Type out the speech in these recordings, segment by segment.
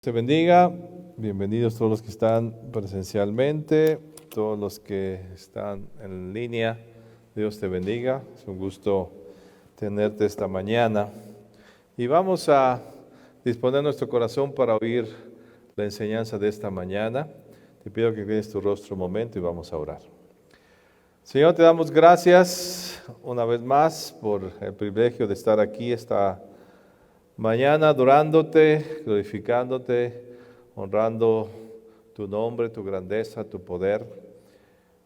Te bendiga, bienvenidos todos los que están presencialmente, todos los que están en línea, Dios te bendiga, es un gusto tenerte esta mañana. Y vamos a disponer nuestro corazón para oír la enseñanza de esta mañana. Te pido que inclines tu rostro un momento y vamos a orar. Señor, te damos gracias una vez más por el privilegio de estar aquí esta mañana adorándote, glorificándote, honrando tu nombre, tu grandeza, tu poder.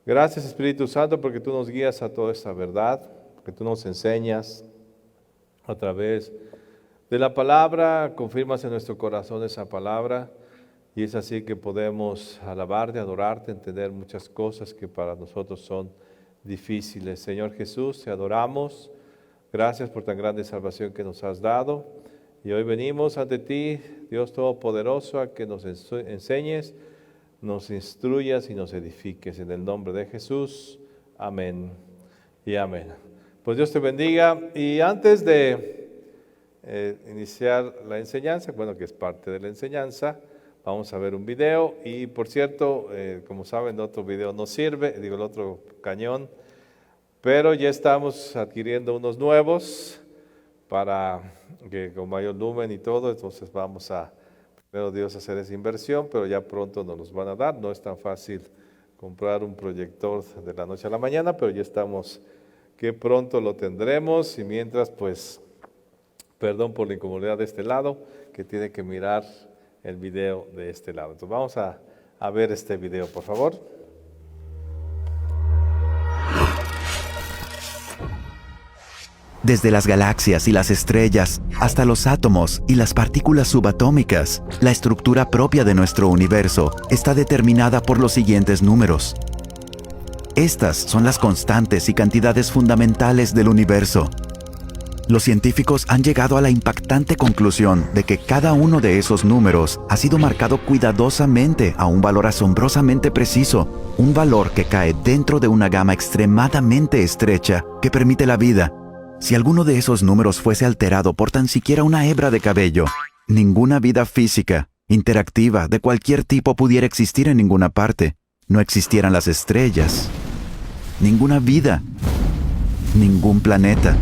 Gracias, Espíritu Santo, porque tú nos guías a toda esta verdad, porque tú nos enseñas a través de la palabra, confirmas en nuestro corazón esa palabra, y es así que podemos alabarte, adorarte, entender muchas cosas que para nosotros son difíciles. Señor Jesús, te adoramos. Gracias por tan grande salvación que nos has dado. Y hoy venimos ante ti, Dios Todopoderoso, a que nos enseñes, nos instruyas y nos edifiques. En el nombre de Jesús, amén y amén. Pues Dios te bendiga. Y antes de iniciar la enseñanza, bueno, que es parte de la enseñanza, vamos a ver un video. Y por cierto, como saben, el otro video no sirve, digo el otro cañón, pero ya estamos adquiriendo unos nuevos para que con mayor lumen y todo, entonces vamos a, primero Dios, hacer esa inversión, pero ya pronto nos los van a dar. No es tan fácil comprar un proyector de la noche a la mañana, pero ya estamos, que pronto lo tendremos. Y mientras, pues, perdón por la incomodidad de este lado, que tiene que mirar el video de este lado. Entonces vamos a ver este video, por favor. Desde las galaxias y las estrellas, hasta los átomos y las partículas subatómicas, la estructura propia de nuestro universo está determinada por los siguientes números. Estas son las constantes y cantidades fundamentales del universo. Los científicos han llegado a la impactante conclusión de que cada uno de esos números ha sido marcado cuidadosamente a un valor asombrosamente preciso, un valor que cae dentro de una gama extremadamente estrecha que permite la vida. Si alguno de esos números fuese alterado por tan siquiera una hebra de cabello, ninguna vida física, interactiva, de cualquier tipo pudiera existir en ninguna parte. No existieran las estrellas, ninguna vida, ningún planeta,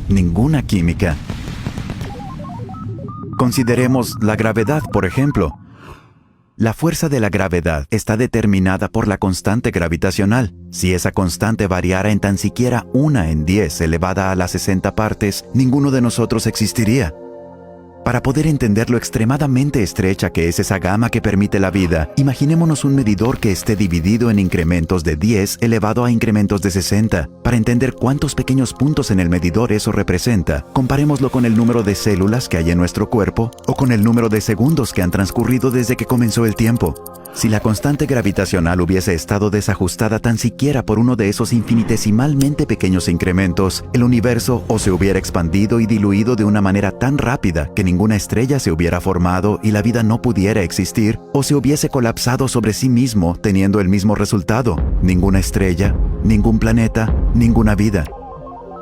ninguna química. Consideremos la gravedad, por ejemplo. La fuerza de la gravedad está determinada por la constante gravitacional. Si esa constante variara en tan siquiera 1 en 10 elevada a las 60 partes, ninguno de nosotros existiría. Para poder entender lo extremadamente estrecha que es esa gama que permite la vida, imaginémonos un medidor que esté dividido en incrementos de 10 elevado a incrementos de 60. Para entender cuántos pequeños puntos en el medidor eso representa, comparémoslo con el número de células que hay en nuestro cuerpo o con el número de segundos que han transcurrido desde que comenzó el tiempo. Si la constante gravitacional hubiese estado desajustada tan siquiera por uno de esos infinitesimalmente pequeños incrementos, el universo o se hubiera expandido y diluido de una manera tan rápida que ninguna estrella se hubiera formado y la vida no pudiera existir, o se hubiese colapsado sobre sí mismo teniendo el mismo resultado: ninguna estrella, ningún planeta, ninguna vida.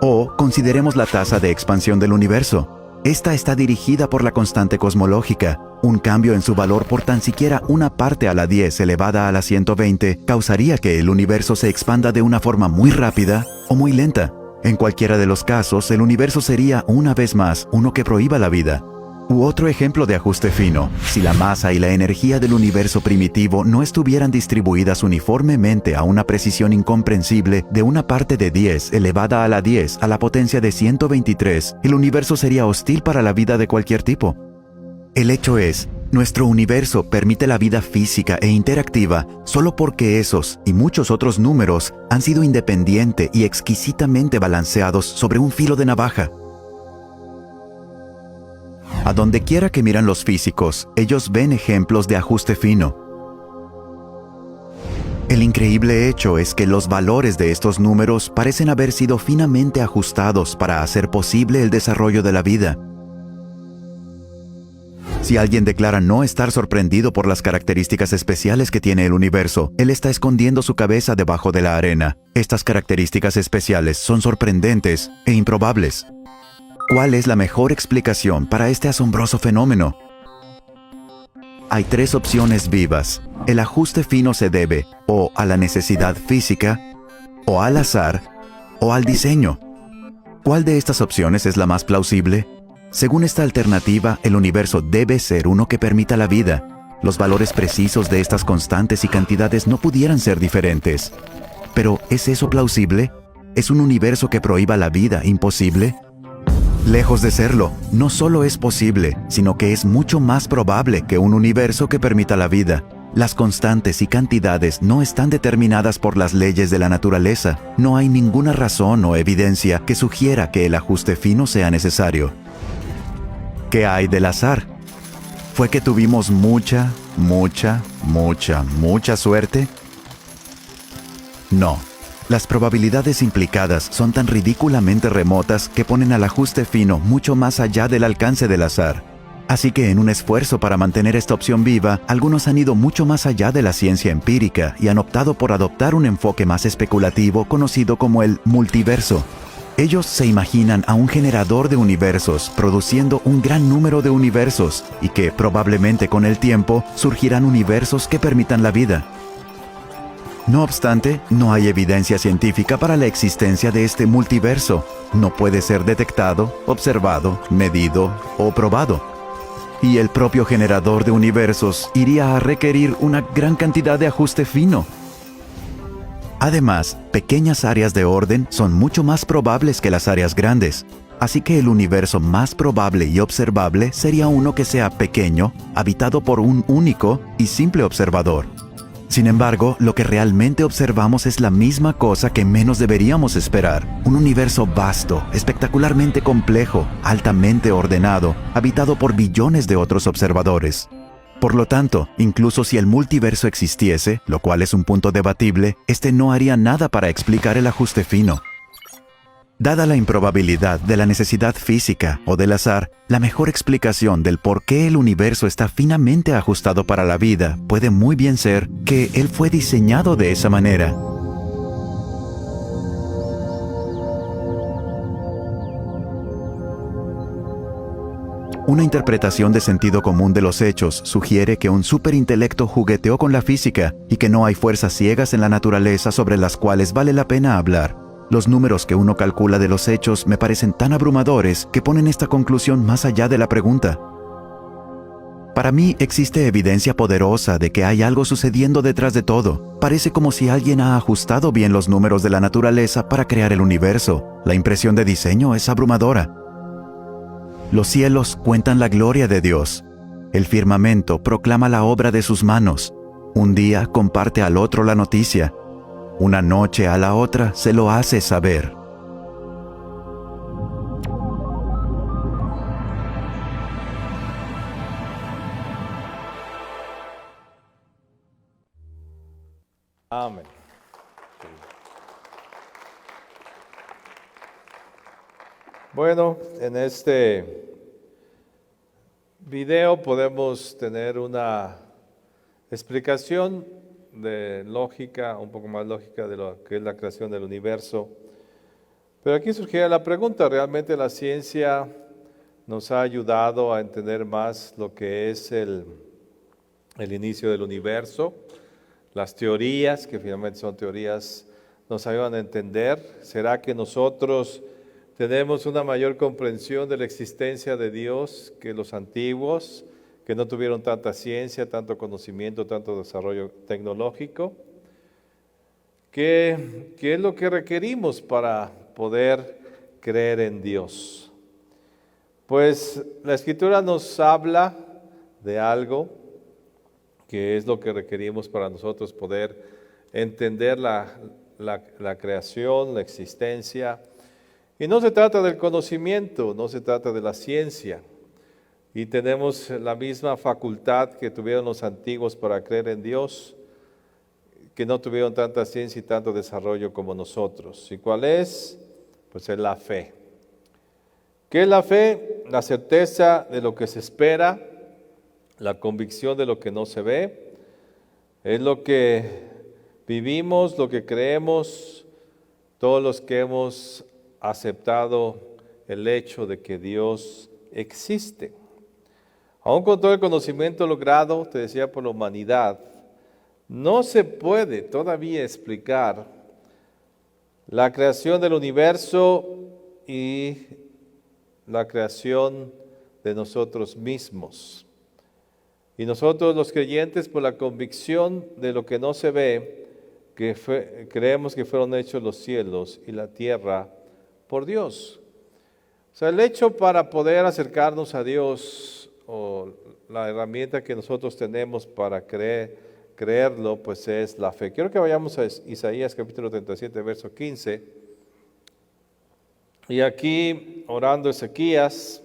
O consideremos la tasa de expansión del universo. Esta está dirigida por la constante cosmológica. Un cambio en su valor por tan siquiera una parte a la 10 elevada a la 120 causaría que el universo se expanda de una forma muy rápida o muy lenta. En cualquiera de los casos, el universo sería, una vez más, uno que prohíba la vida. U otro ejemplo de ajuste fino: si la masa y la energía del universo primitivo no estuvieran distribuidas uniformemente a una precisión incomprensible de una parte de 10 elevada a la 10 a la potencia de 123, el universo sería hostil para la vida de cualquier tipo. El hecho es, nuestro universo permite la vida física e interactiva solo porque esos y muchos otros números han sido independiente y exquisitamente balanceados sobre un filo de navaja. A donde quiera que miran los físicos, ellos ven ejemplos de ajuste fino. El increíble hecho es que los valores de estos números parecen haber sido finamente ajustados para hacer posible el desarrollo de la vida. Si alguien declara no estar sorprendido por las características especiales que tiene el universo, él está escondiendo su cabeza debajo de la arena. Estas características especiales son sorprendentes e improbables. ¿Cuál es la mejor explicación para este asombroso fenómeno? Hay tres opciones vivas. El ajuste fino se debe o a la necesidad física, o al azar, o al diseño. ¿Cuál de estas opciones es la más plausible? Según esta alternativa, el universo debe ser uno que permita la vida. Los valores precisos de estas constantes y cantidades no pudieran ser diferentes. Pero, ¿es eso plausible? ¿Es un universo que prohíba la vida imposible? Lejos de serlo, no solo es posible, sino que es mucho más probable que un universo que permita la vida. Las constantes y cantidades no están determinadas por las leyes de la naturaleza. No hay ninguna razón o evidencia que sugiera que el ajuste fino sea necesario. ¿Qué hay del azar? ¿Fue que tuvimos mucha suerte? No. Las probabilidades implicadas son tan ridículamente remotas que ponen al ajuste fino mucho más allá del alcance del azar. Así que en un esfuerzo para mantener esta opción viva, algunos han ido mucho más allá de la ciencia empírica y han optado por adoptar un enfoque más especulativo conocido como el multiverso. Ellos se imaginan a un generador de universos produciendo un gran número de universos y que probablemente con el tiempo surgirán universos que permitan la vida. No obstante, no hay evidencia científica para la existencia de este multiverso. No puede ser detectado, observado, medido o probado. Y el propio generador de universos iría a requerir una gran cantidad de ajuste fino. Además, pequeñas áreas de orden son mucho más probables que las áreas grandes. Así que el universo más probable y observable sería uno que sea pequeño, habitado por un único y simple observador. Sin embargo, lo que realmente observamos es la misma cosa que menos deberíamos esperar. Un universo vasto, espectacularmente complejo, altamente ordenado, habitado por billones de otros observadores. Por lo tanto, incluso si el multiverso existiese, lo cual es un punto debatible, este no haría nada para explicar el ajuste fino. Dada la improbabilidad de la necesidad física o del azar, la mejor explicación del por qué el universo está finamente ajustado para la vida puede muy bien ser que él fue diseñado de esa manera. Una interpretación de sentido común de los hechos sugiere que un superintelecto jugueteó con la física y que no hay fuerzas ciegas en la naturaleza sobre las cuales vale la pena hablar. Los números que uno calcula de los hechos me parecen tan abrumadores que ponen esta conclusión más allá de la pregunta. Para mí existe evidencia poderosa de que hay algo sucediendo detrás de todo. Parece como si alguien ha ajustado bien los números de la naturaleza para crear el universo. La impresión de diseño es abrumadora. Los cielos cuentan la gloria de Dios. El firmamento proclama la obra de sus manos. Un día comparte al otro la noticia. Una noche a la otra se lo hace saber. Amén. Bueno, en este video podemos tener una explicación de lógica, un poco más lógica de lo que es la creación del universo. Pero aquí surgiría la pregunta, ¿realmente la ciencia nos ha ayudado a entender más lo que es el inicio del universo? Las teorías, que finalmente son teorías, nos ayudan a entender. ¿Será que nosotros tenemos una mayor comprensión de la existencia de Dios que los antiguos, que no tuvieron tanta ciencia, tanto conocimiento, tanto desarrollo tecnológico? ¿Qué es lo que requerimos para poder creer en Dios? Pues la Escritura nos habla de algo que es lo que requerimos para nosotros poder entender la creación, la existencia. Y no se trata del conocimiento, no se trata de la ciencia. Y tenemos la misma facultad que tuvieron los antiguos para creer en Dios, que no tuvieron tanta ciencia y tanto desarrollo como nosotros. ¿Y cuál es? Pues es la fe. ¿Qué es la fe? La certeza de lo que se espera, la convicción de lo que no se ve. Es lo que vivimos, lo que creemos, todos los que hemos aceptado el hecho de que Dios existe. Aún con todo el conocimiento logrado, te decía, por la humanidad, no se puede todavía explicar la creación del universo y la creación de nosotros mismos. Y nosotros los creyentes, por la convicción de lo que no se ve, creemos que fueron hechos los cielos y la tierra por Dios. O sea, el hecho para poder acercarnos a Dios, o la herramienta que nosotros tenemos para creerlo, pues es la fe. Quiero que vayamos a Isaías capítulo 37, verso 15. Y aquí, orando Ezequías,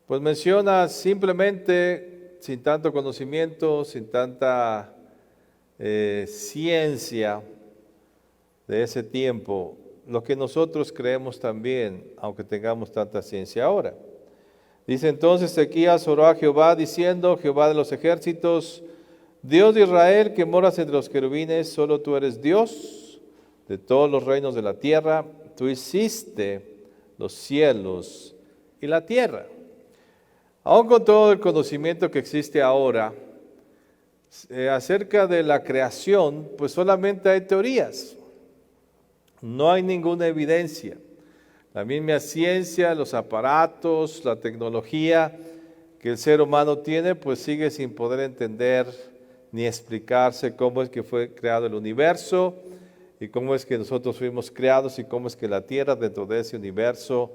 pues menciona simplemente, sin tanto conocimiento, sin tanta ciencia de ese tiempo, lo que nosotros creemos también, aunque tengamos tanta ciencia ahora. Dice entonces Ezequías oró a Jehová diciendo: Jehová de los ejércitos, Dios de Israel, que moras entre los querubines, solo tú eres Dios de todos los reinos de la tierra. Tú hiciste los cielos y la tierra. Aún con todo el conocimiento que existe ahora acerca de la creación, pues solamente hay teorías. No hay ninguna evidencia. La misma ciencia, los aparatos, la tecnología que el ser humano tiene, pues sigue sin poder entender ni explicarse cómo es que fue creado el universo y cómo es que nosotros fuimos creados y cómo es que la tierra dentro de ese universo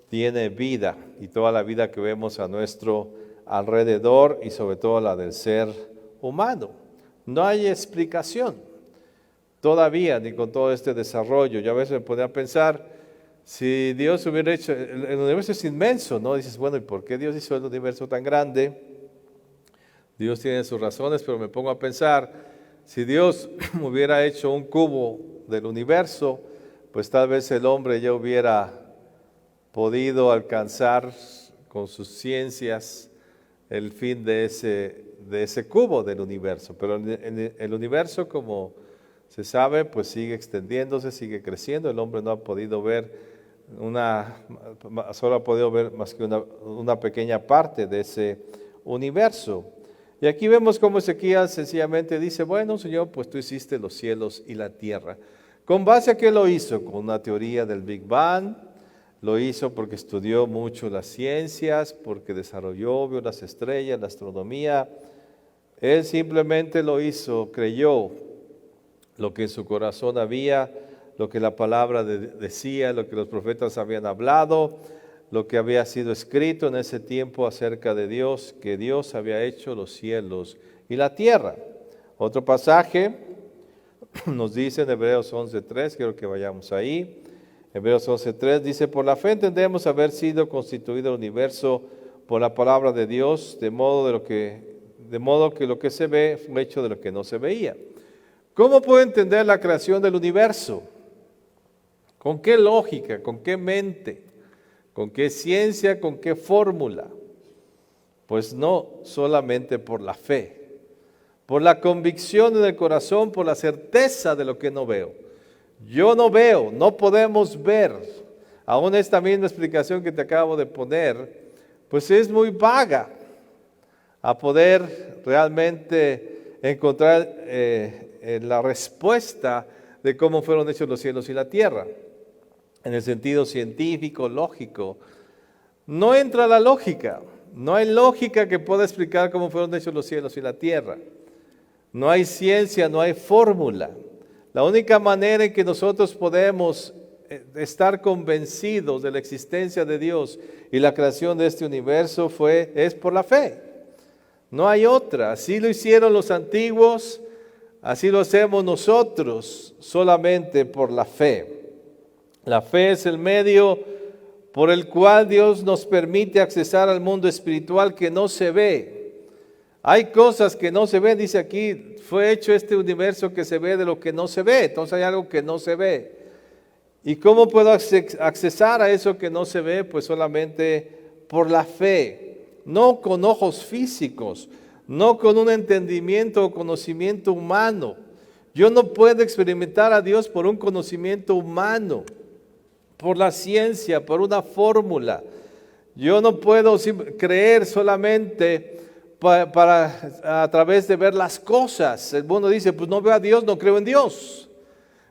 tiene vida y toda la vida que vemos a nuestro alrededor y sobre todo la del ser humano. No hay explicación todavía ni con todo este desarrollo. Yo a veces me ponía a pensar, si Dios hubiera hecho, el universo es inmenso, ¿no? Dices, bueno, ¿y por qué Dios hizo el universo tan grande? Dios tiene sus razones, pero me pongo a pensar, si Dios hubiera hecho un cubo del universo, pues tal vez el hombre ya hubiera podido alcanzar con sus ciencias el fin de ese cubo del universo. Pero el universo, como se sabe, pues sigue extendiéndose, sigue creciendo. El hombre no ha podido ver solo ha podido ver más que una pequeña parte de ese universo. Y aquí vemos cómo Ezequías sencillamente dice, bueno, Señor, pues tú hiciste los cielos y la tierra. ¿Con base a qué lo hizo? Con una teoría del Big Bang. Lo hizo porque estudió mucho las ciencias, porque desarrolló, vio las estrellas, la astronomía. Él simplemente lo hizo, creyó lo que en su corazón había, lo que la palabra decía, lo que los profetas habían hablado, lo que había sido escrito en ese tiempo acerca de Dios, que Dios había hecho los cielos y la tierra. Otro pasaje nos dice en Hebreos 11:3, quiero que vayamos ahí. Hebreos 11:3 dice, por la fe entendemos haber sido constituido el universo por la palabra de Dios, de modo que lo que se ve fue hecho de lo que no se veía. ¿Cómo puedo entender la creación del universo? ¿Con qué lógica? ¿Con qué mente? ¿Con qué ciencia? ¿Con qué fórmula? Pues no solamente por la fe, por la convicción en el corazón, por la certeza de lo que no veo. Yo no veo, no podemos ver. Aún esta misma explicación que te acabo de poner, pues es muy vaga a poder realmente encontrar la respuesta de cómo fueron hechos los cielos y la tierra. En el sentido científico, lógico, no entra la lógica. No hay lógica que pueda explicar cómo fueron hechos los cielos y la tierra. No hay ciencia, no hay fórmula. La única manera en que nosotros podemos estar convencidos de la existencia de Dios y la creación de este universo es por la fe. No hay otra. Así lo hicieron los antiguos, así lo hacemos nosotros, solamente por la fe. La fe es el medio por el cual Dios nos permite accesar al mundo espiritual que no se ve. Hay cosas que no se ven, dice aquí, fue hecho este universo que se ve de lo que no se ve, entonces hay algo que no se ve. ¿Y cómo puedo accesar a eso que no se ve? Pues solamente por la fe, no con ojos físicos, no con un entendimiento o conocimiento humano. Yo no puedo experimentar a Dios por un conocimiento humano, por la ciencia, por una fórmula. Yo no puedo creer solamente a través de ver las cosas. El mundo dice, pues no veo a Dios, no creo en Dios.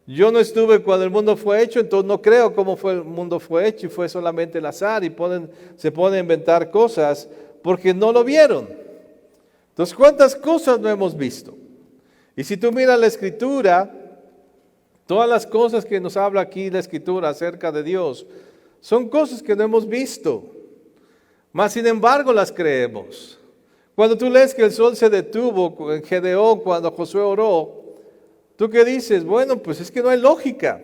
Yo no estuve cuando el mundo fue hecho, entonces no creo cómo el mundo fue hecho y fue solamente el azar y se ponen a inventar cosas porque no lo vieron. Entonces, ¿cuántas cosas no hemos visto? Y si tú miras la Escritura, todas las cosas que nos habla aquí la Escritura acerca de Dios, son cosas que no hemos visto, mas sin embargo las creemos. Cuando tú lees que el sol se detuvo en Gedeón cuando Josué oró, ¿tú qué dices? Bueno, pues es que no hay lógica.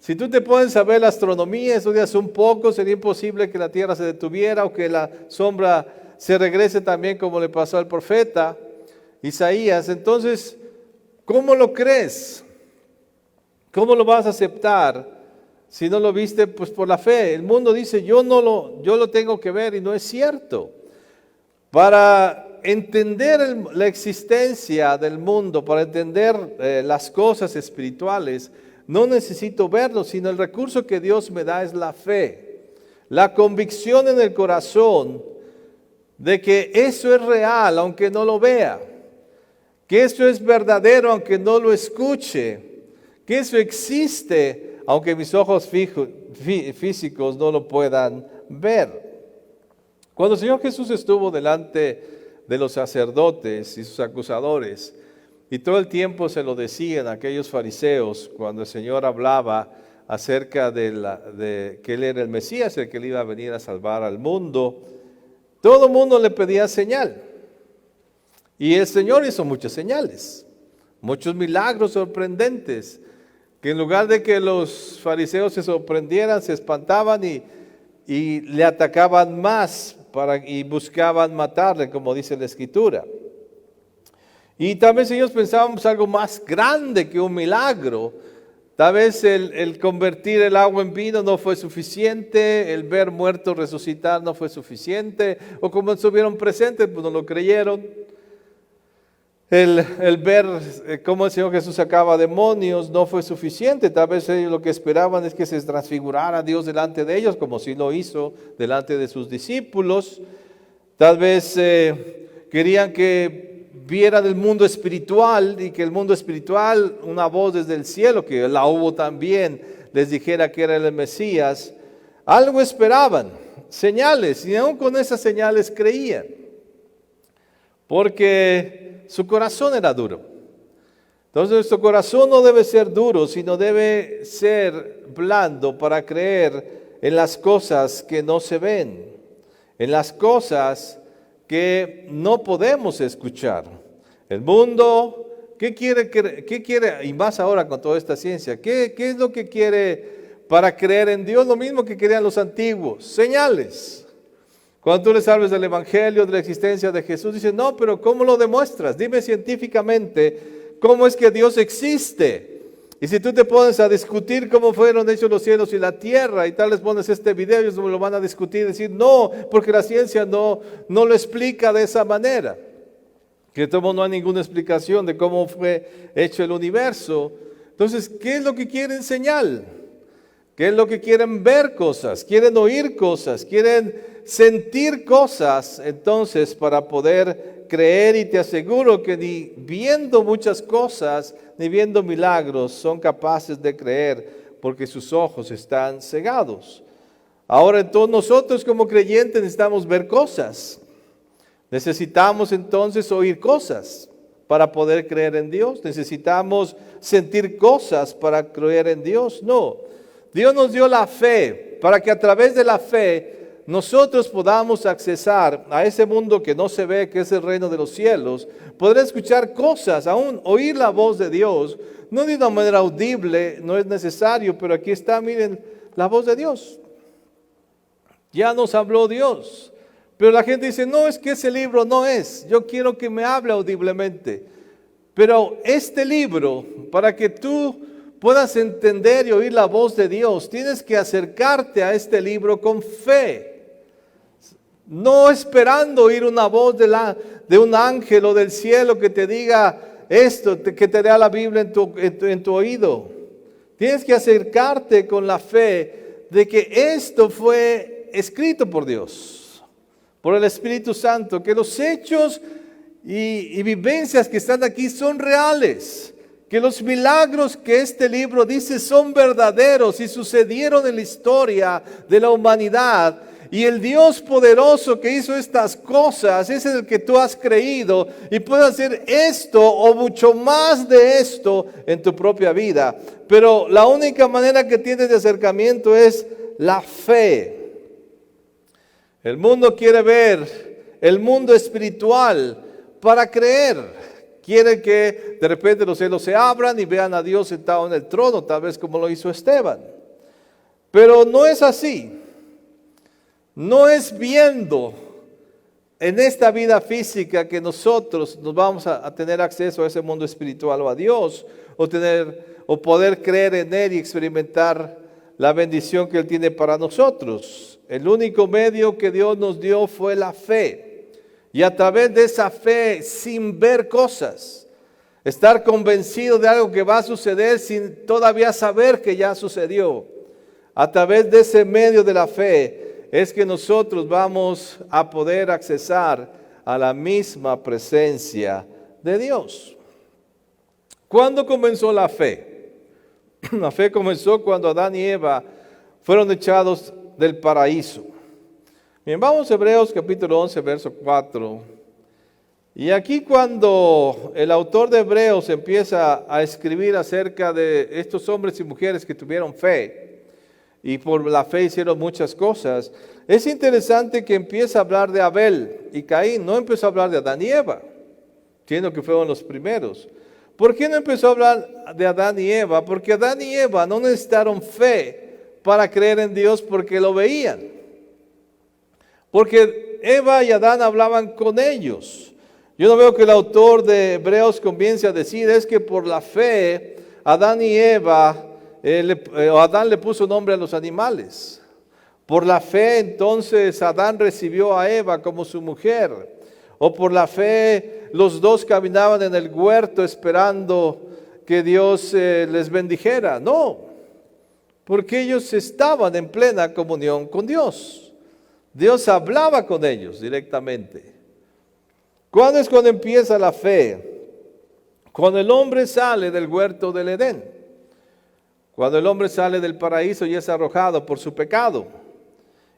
Si tú te pones a ver la astronomía, estudias un poco, sería imposible que la tierra se detuviera o que la sombra se regrese también como le pasó al profeta Isaías. Entonces, ¿cómo lo crees? ¿Cómo lo vas a aceptar si no lo viste? Pues por la fe. El mundo dice, yo lo tengo que ver y no es cierto. Para entender la existencia del mundo, para entender las cosas espirituales, no necesito verlo, sino el recurso que Dios me da es la fe. La convicción en el corazón de que eso es real, aunque no lo vea. Que eso es verdadero, aunque no lo escuche. Que eso existe, aunque mis ojos físicos no lo puedan ver. Cuando el Señor Jesús estuvo delante de los sacerdotes y sus acusadores, y todo el tiempo se lo decían aquellos fariseos, cuando el Señor hablaba acerca de que Él era el Mesías, el que le iba a venir a salvar al mundo, todo el mundo le pedía señal. Y el Señor hizo muchas señales, muchos milagros sorprendentes, que en lugar de que los fariseos se sorprendieran, se espantaban y le atacaban más y buscaban matarle, como dice la Escritura. Y tal vez ellos pensaban algo más grande que un milagro. Tal vez el convertir el agua en vino no fue suficiente, el ver muertos resucitar no fue suficiente, o como estuvieron presentes, pues no lo creyeron. El ver cómo el Señor Jesús sacaba demonios no fue suficiente. Tal vez ellos lo que esperaban es que se transfigurara Dios delante de ellos, como sí lo hizo delante de sus discípulos. Tal vez querían que vieran el mundo espiritual y que el mundo espiritual, una voz desde el cielo, que la hubo también, les dijera que era el Mesías. Algo esperaban, señales, y aún con esas señales creían, porque su corazón era duro. Entonces nuestro corazón no debe ser duro, sino debe ser blando para creer en las cosas que no se ven, en las cosas que no podemos escuchar. El mundo, ¿qué quiere? Y más ahora con toda esta ciencia, ¿qué es lo que quiere para creer en Dios? Lo mismo que querían los antiguos, señales. Cuando tú les hablas del Evangelio, de la existencia de Jesús, dicen, no, pero ¿cómo lo demuestras? Dime científicamente cómo es que Dios existe. Y si tú te pones a discutir cómo fueron hechos los cielos y la tierra, y tal les pones este video, ellos lo van a discutir y decir, no, porque la ciencia no lo explica de esa manera. Que no hay ninguna explicación de cómo fue hecho el universo. Entonces, ¿qué es lo que quieren señal? ¿Qué es lo que quieren ver cosas? Quieren oír cosas, quieren sentir cosas, entonces para poder creer, y te aseguro que ni viendo muchas cosas, ni viendo milagros, son capaces de creer, porque sus ojos están cegados. Ahora entonces nosotros como creyentes necesitamos ver cosas, necesitamos entonces oír cosas para poder creer en Dios, necesitamos sentir cosas para creer en Dios. No, Dios nos dio la fe para que a través de la fe nosotros podamos accesar a ese mundo que no se ve, que es el reino de los cielos, poder escuchar cosas, aún oír la voz de Dios, no de una manera audible, no es necesario, pero aquí está, miren, la voz de Dios. Ya nos habló Dios, pero la gente dice, no, es que ese libro no es, yo quiero que me hable audiblemente. Pero este libro, para que tú puedas entender y oír la voz de Dios, tienes que acercarte a este libro con fe. No esperando oír una voz de un ángel o del cielo que te diga esto, que te dé la Biblia en tu oído. Tienes que acercarte con la fe de que esto fue escrito por Dios, por el Espíritu Santo, que los hechos y vivencias que están aquí son reales, que los milagros que este libro dice son verdaderos y sucedieron en la historia de la humanidad. Y el Dios poderoso que hizo estas cosas es el que tú has creído y puede hacer esto o mucho más de esto en tu propia vida. Pero la única manera que tienes de acercamiento es la fe. El mundo quiere ver el mundo espiritual para creer. Quiere que de repente los cielos se abran y vean a Dios sentado en el trono, tal vez como lo hizo Esteban. Pero no es así. No es viendo en esta vida física que nosotros nos vamos a tener acceso a ese mundo espiritual o a Dios, o poder creer en Él y experimentar la bendición que Él tiene para nosotros. El único medio que Dios nos dio fue la fe. Y a través de esa fe, sin ver cosas, estar convencido de algo que va a suceder sin todavía saber que ya sucedió. A través de ese medio de la fe es que nosotros vamos a poder accesar a la misma presencia de Dios. ¿Cuándo comenzó la fe? La fe comenzó cuando Adán y Eva fueron echados del paraíso. Bien, vamos a Hebreos capítulo 11, verso 4. Y aquí cuando el autor de Hebreos empieza a escribir acerca de estos hombres y mujeres que tuvieron fe, y por la fe hicieron muchas cosas, es interesante que empieza a hablar de Abel y Caín, no empezó a hablar de Adán y Eva, siendo que fueron los primeros. ¿Por qué no empezó a hablar de Adán y Eva? Porque Adán y Eva no necesitaron fe para creer en Dios porque lo veían. Porque Eva y Adán hablaban con ellos. Yo no veo que el autor de Hebreos comience a decir, es que por la fe, Adán y Eva, Adán le puso nombre a los animales. Por la fe, entonces, Adán recibió a Eva como su mujer. O por la fe, los dos caminaban en el huerto esperando que Dios les bendijera. No, porque ellos estaban en plena comunión con Dios. Dios hablaba con ellos directamente. ¿Cuándo es cuando empieza la fe? Cuando el hombre sale del huerto del Edén. Cuando el hombre sale del paraíso y es arrojado por su pecado.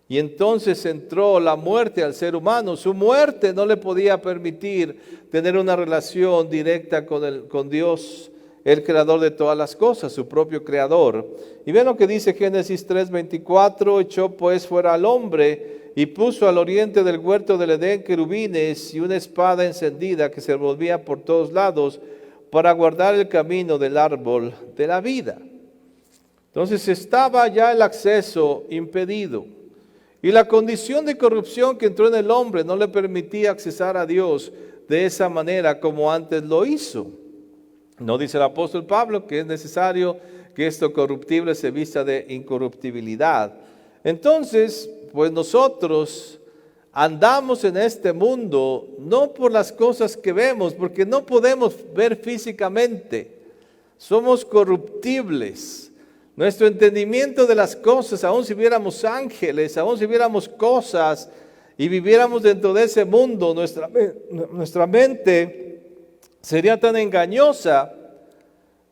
Y entonces entró la muerte al ser humano. Su muerte no le podía permitir tener una relación directa con Dios, el creador de todas las cosas, su propio creador. Y ven lo que dice Génesis 3:24, echó pues fuera al hombre y puso al oriente del huerto del Edén querubines y una espada encendida que se volvía por todos lados para guardar el camino del árbol de la vida. Entonces estaba ya el acceso impedido. Y la condición de corrupción que entró en el hombre no le permitía accesar a Dios de esa manera como antes lo hizo. No dice el apóstol Pablo que es necesario que esto corruptible se vista de incorruptibilidad. Entonces, pues nosotros andamos en este mundo no por las cosas que vemos, porque no podemos ver físicamente. Somos corruptibles. Nuestro entendimiento de las cosas, aun si viéramos ángeles, aun si viéramos cosas y viviéramos dentro de ese mundo, nuestra mente sería tan engañosa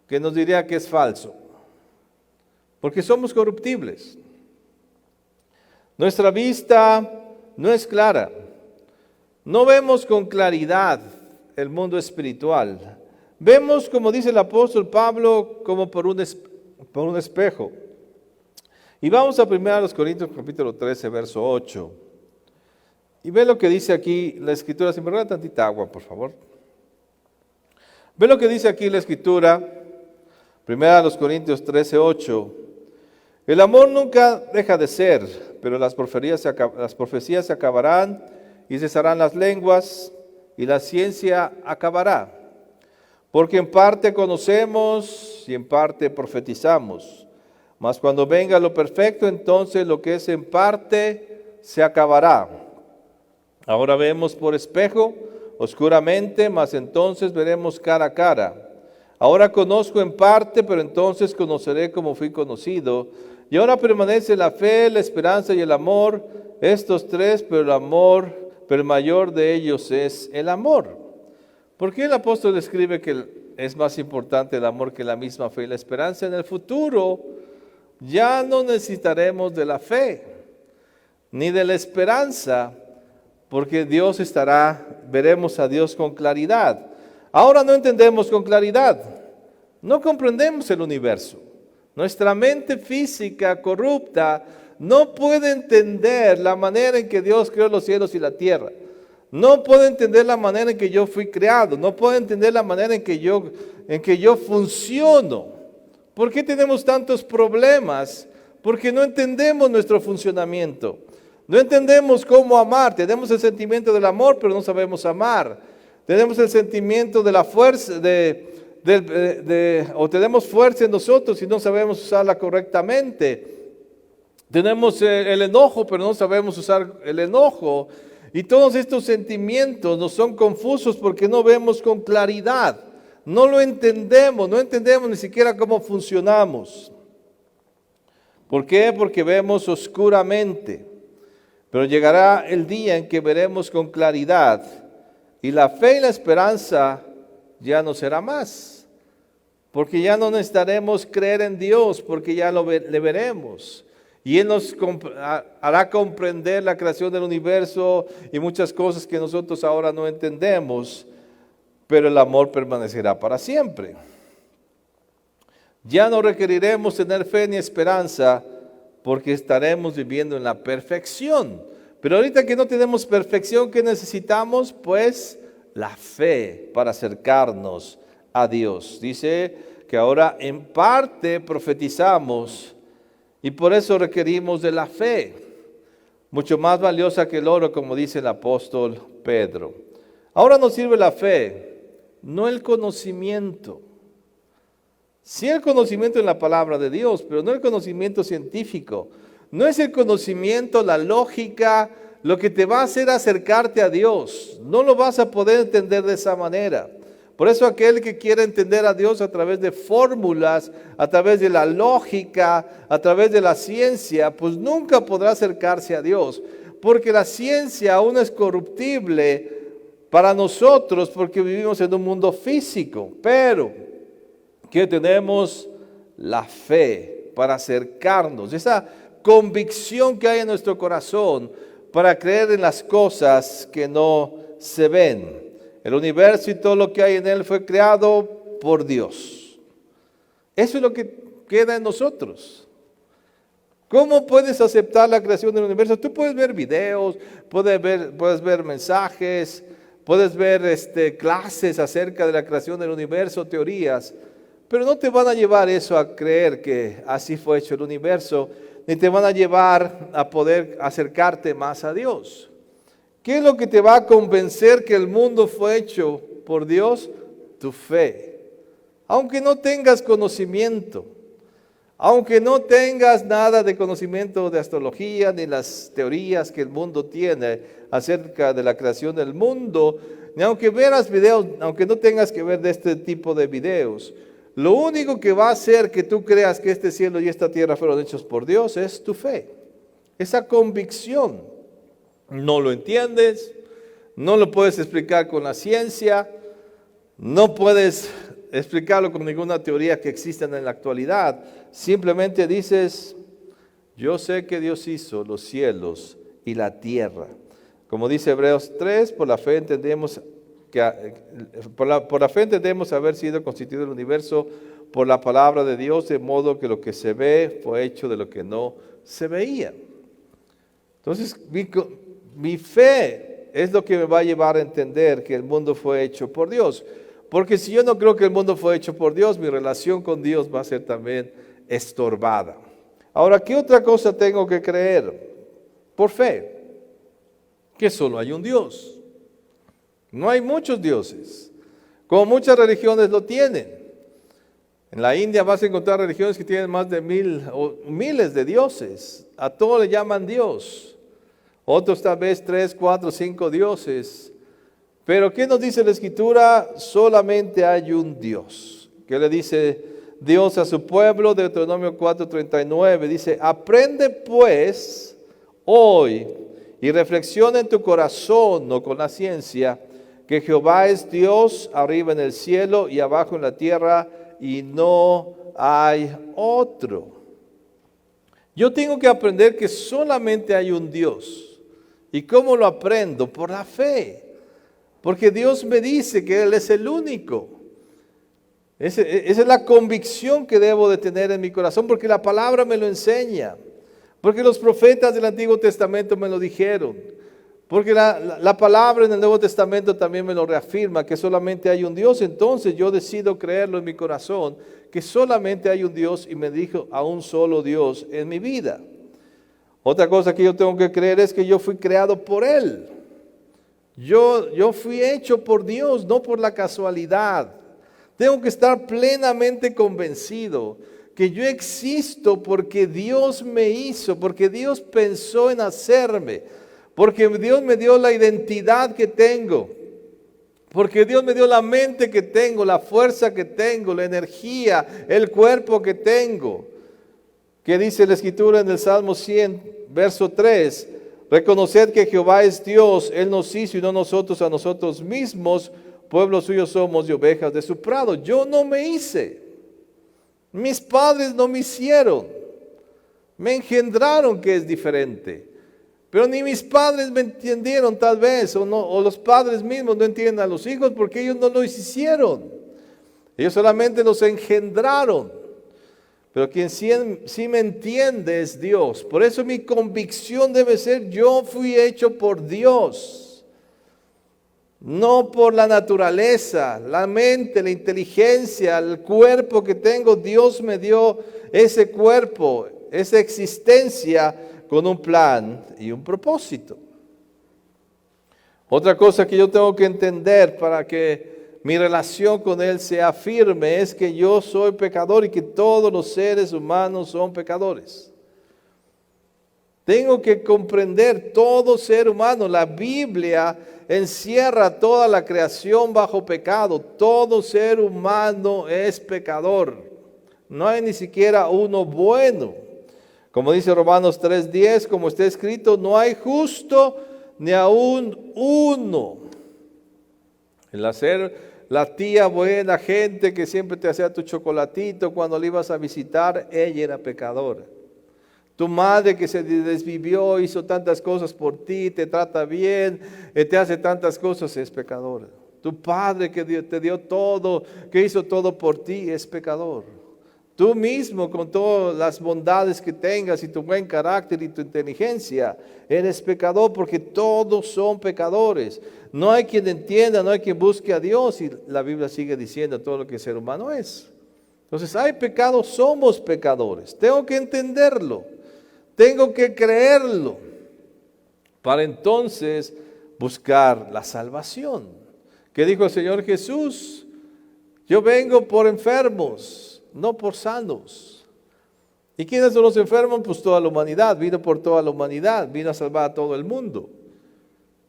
que nos diría que es falso. Porque somos corruptibles. Nuestra vista no es clara. No vemos con claridad el mundo espiritual. Vemos, como dice el apóstol Pablo, como por un espejo. Y vamos a 1 Corintios capítulo 13, verso 8. Y ve lo que dice aquí la Escritura. Si me regalan tantita agua, por favor. Ve lo que dice aquí la Escritura. 1 Corintios 13, 8. El amor nunca deja de ser, pero las profecías se acabarán y cesarán las lenguas y la ciencia acabará. Porque en parte conocemos y en parte profetizamos. Mas cuando venga lo perfecto, entonces lo que es en parte se acabará. Ahora vemos por espejo, oscuramente, mas entonces veremos cara a cara. Ahora conozco en parte, pero entonces conoceré como fui conocido. Y ahora permanece la fe, la esperanza y el amor, estos tres, pero el mayor de ellos es el amor. ¿Por qué el apóstol escribe que es más importante el amor que la misma fe y la esperanza? En el futuro ya no necesitaremos de la fe ni de la esperanza, porque veremos a Dios con claridad. Ahora no entendemos con claridad, no comprendemos el universo. Nuestra mente física corrupta no puede entender la manera en que Dios creó los cielos y la tierra. No puede entender la manera en que yo fui creado. No puede entender la manera en que yo funciono. ¿Por qué tenemos tantos problemas? Porque no entendemos nuestro funcionamiento. No entendemos cómo amar. Tenemos el sentimiento del amor, pero no sabemos amar. Tenemos el sentimiento de la fuerza, o tenemos fuerza en nosotros y no sabemos usarla correctamente. Tenemos el enojo, pero no sabemos usar el enojo. Y todos estos sentimientos nos son confusos porque no vemos con claridad. No lo entendemos, no entendemos ni siquiera cómo funcionamos. ¿Por qué? Porque vemos oscuramente. Pero llegará el día en que veremos con claridad. Y la fe y la esperanza ya no será más. Porque ya no necesitaremos creer en Dios, porque ya le veremos. Y Él nos hará comprender la creación del universo y muchas cosas que nosotros ahora no entendemos, pero el amor permanecerá para siempre. Ya no requeriremos tener fe ni esperanza porque estaremos viviendo en la perfección. Pero ahorita que no tenemos perfección, ¿qué necesitamos? Pues la fe para acercarnos a Dios. Dice que ahora en parte profetizamos y por eso requerimos de la fe, mucho más valiosa que el oro, como dice el apóstol Pedro. Ahora nos sirve la fe, no el conocimiento. Sí el conocimiento en la palabra de Dios, pero no el conocimiento científico. No es el conocimiento, la lógica, lo que te va a hacer acercarte a Dios. No lo vas a poder entender de esa manera. Por eso aquel que quiere entender a Dios a través de fórmulas, a través de la lógica, a través de la ciencia, pues nunca podrá acercarse a Dios. Porque la ciencia aún es corruptible para nosotros porque vivimos en un mundo físico. Pero que tenemos la fe para acercarnos, esa convicción que hay en nuestro corazón para creer en las cosas que no se ven. El universo y todo lo que hay en él fue creado por Dios. Eso es lo que queda en nosotros. ¿Cómo puedes aceptar la creación del universo? Tú puedes ver videos, puedes ver mensajes, puedes ver clases acerca de la creación del universo, teorías, pero no te van a llevar eso a creer que así fue hecho el universo, ni te van a llevar a poder acercarte más a Dios. ¿Qué es lo que te va a convencer que el mundo fue hecho por Dios? Tu fe. Aunque no tengas conocimiento, aunque no tengas nada de conocimiento de astrología ni las teorías que el mundo tiene acerca de la creación del mundo, ni aunque veas videos, aunque no tengas que ver de este tipo de videos, lo único que va a hacer que tú creas que este cielo y esta tierra fueron hechos por Dios es tu fe, esa convicción. No lo entiendes, no lo puedes explicar con la ciencia, no puedes explicarlo con ninguna teoría que exista en la actualidad. Simplemente dices, yo sé que Dios hizo los cielos y la tierra. Como dice Hebreos 3, por la fe entendemos haber sido constituido el universo por la palabra de Dios, de modo que lo que se ve fue hecho de lo que no se veía. Entonces, mi fe es lo que me va a llevar a entender que el mundo fue hecho por Dios. Porque si yo no creo que el mundo fue hecho por Dios, mi relación con Dios va a ser también estorbada. Ahora, ¿qué otra cosa tengo que creer? Por fe, que solo hay un Dios. No hay muchos dioses, como muchas religiones lo tienen. En la India vas a encontrar religiones que tienen más de 1000 o miles de dioses. A todo le llaman Dios. Otros tal vez 3, 4, 5 dioses. Pero ¿qué nos dice la Escritura? Solamente hay un Dios. ¿Qué le dice Dios a su pueblo, Deuteronomio 4:39, dice, aprende pues hoy y reflexiona en tu corazón, no con la ciencia, que Jehová es Dios arriba en el cielo y abajo en la tierra, y no hay otro. Yo tengo que aprender que solamente hay un Dios. ¿Y cómo lo aprendo? Por la fe. Porque Dios me dice que Él es el único. Esa es la convicción que debo de tener en mi corazón, porque la palabra me lo enseña. Porque los profetas del Antiguo Testamento me lo dijeron. Porque la palabra en el Nuevo Testamento también me lo reafirma, que solamente hay un Dios. Entonces yo decido creerlo en mi corazón, que solamente hay un Dios y me dijo a un solo Dios en mi vida. Otra cosa que yo tengo que creer es que yo fui creado por Él. Yo fui hecho por Dios, no por la casualidad. Tengo que estar plenamente convencido que yo existo porque Dios me hizo, porque Dios pensó en hacerme, porque Dios me dio la identidad que tengo, porque Dios me dio la mente que tengo, la fuerza que tengo, la energía, el cuerpo que tengo. ¿Qué dice la Escritura en el Salmo 100, verso 3? Reconoced que Jehová es Dios, Él nos hizo y no nosotros a nosotros mismos, pueblo suyo somos y ovejas de su prado. Yo no me hice, mis padres no me hicieron, me engendraron, que es diferente. Pero ni mis padres me entendieron tal vez, o los padres mismos no entienden a los hijos porque ellos no lo hicieron. Ellos solamente los engendraron. Pero quien sí me entiende es Dios. Por eso mi convicción debe ser, yo fui hecho por Dios. No por la naturaleza, la mente, la inteligencia, el cuerpo que tengo. Dios me dio ese cuerpo, esa existencia con un plan y un propósito. Otra cosa que yo tengo que entender para que mi relación con Él sea firme es que yo soy pecador y que todos los seres humanos son pecadores. Tengo que comprender todo ser humano. La Biblia encierra toda la creación bajo pecado. Todo ser humano es pecador. No hay ni siquiera uno bueno. Como dice Romanos 3:10, como está escrito, no hay justo ni aún uno. El hacer la tía buena gente que siempre te hacía tu chocolatito cuando le ibas a visitar, ella era pecadora. Tu madre que se desvivió, hizo tantas cosas por ti, te trata bien, te hace tantas cosas, es pecadora. Tu padre que te dio todo, que hizo todo por ti, es pecador. Tú mismo, con todas las bondades que tengas y tu buen carácter y tu inteligencia, eres pecador porque todos son pecadores. No hay quien entienda, no hay quien busque a Dios, y la Biblia sigue diciendo todo lo que el ser humano es. Entonces, hay pecado, somos pecadores. Tengo que entenderlo, tengo que creerlo, para entonces buscar la salvación. ¿Qué dijo el Señor Jesús? Yo vengo por enfermos, no por sanos. ¿Y quiénes son los enfermos? Pues toda la humanidad. Vino por toda la humanidad, vino a salvar a todo el mundo.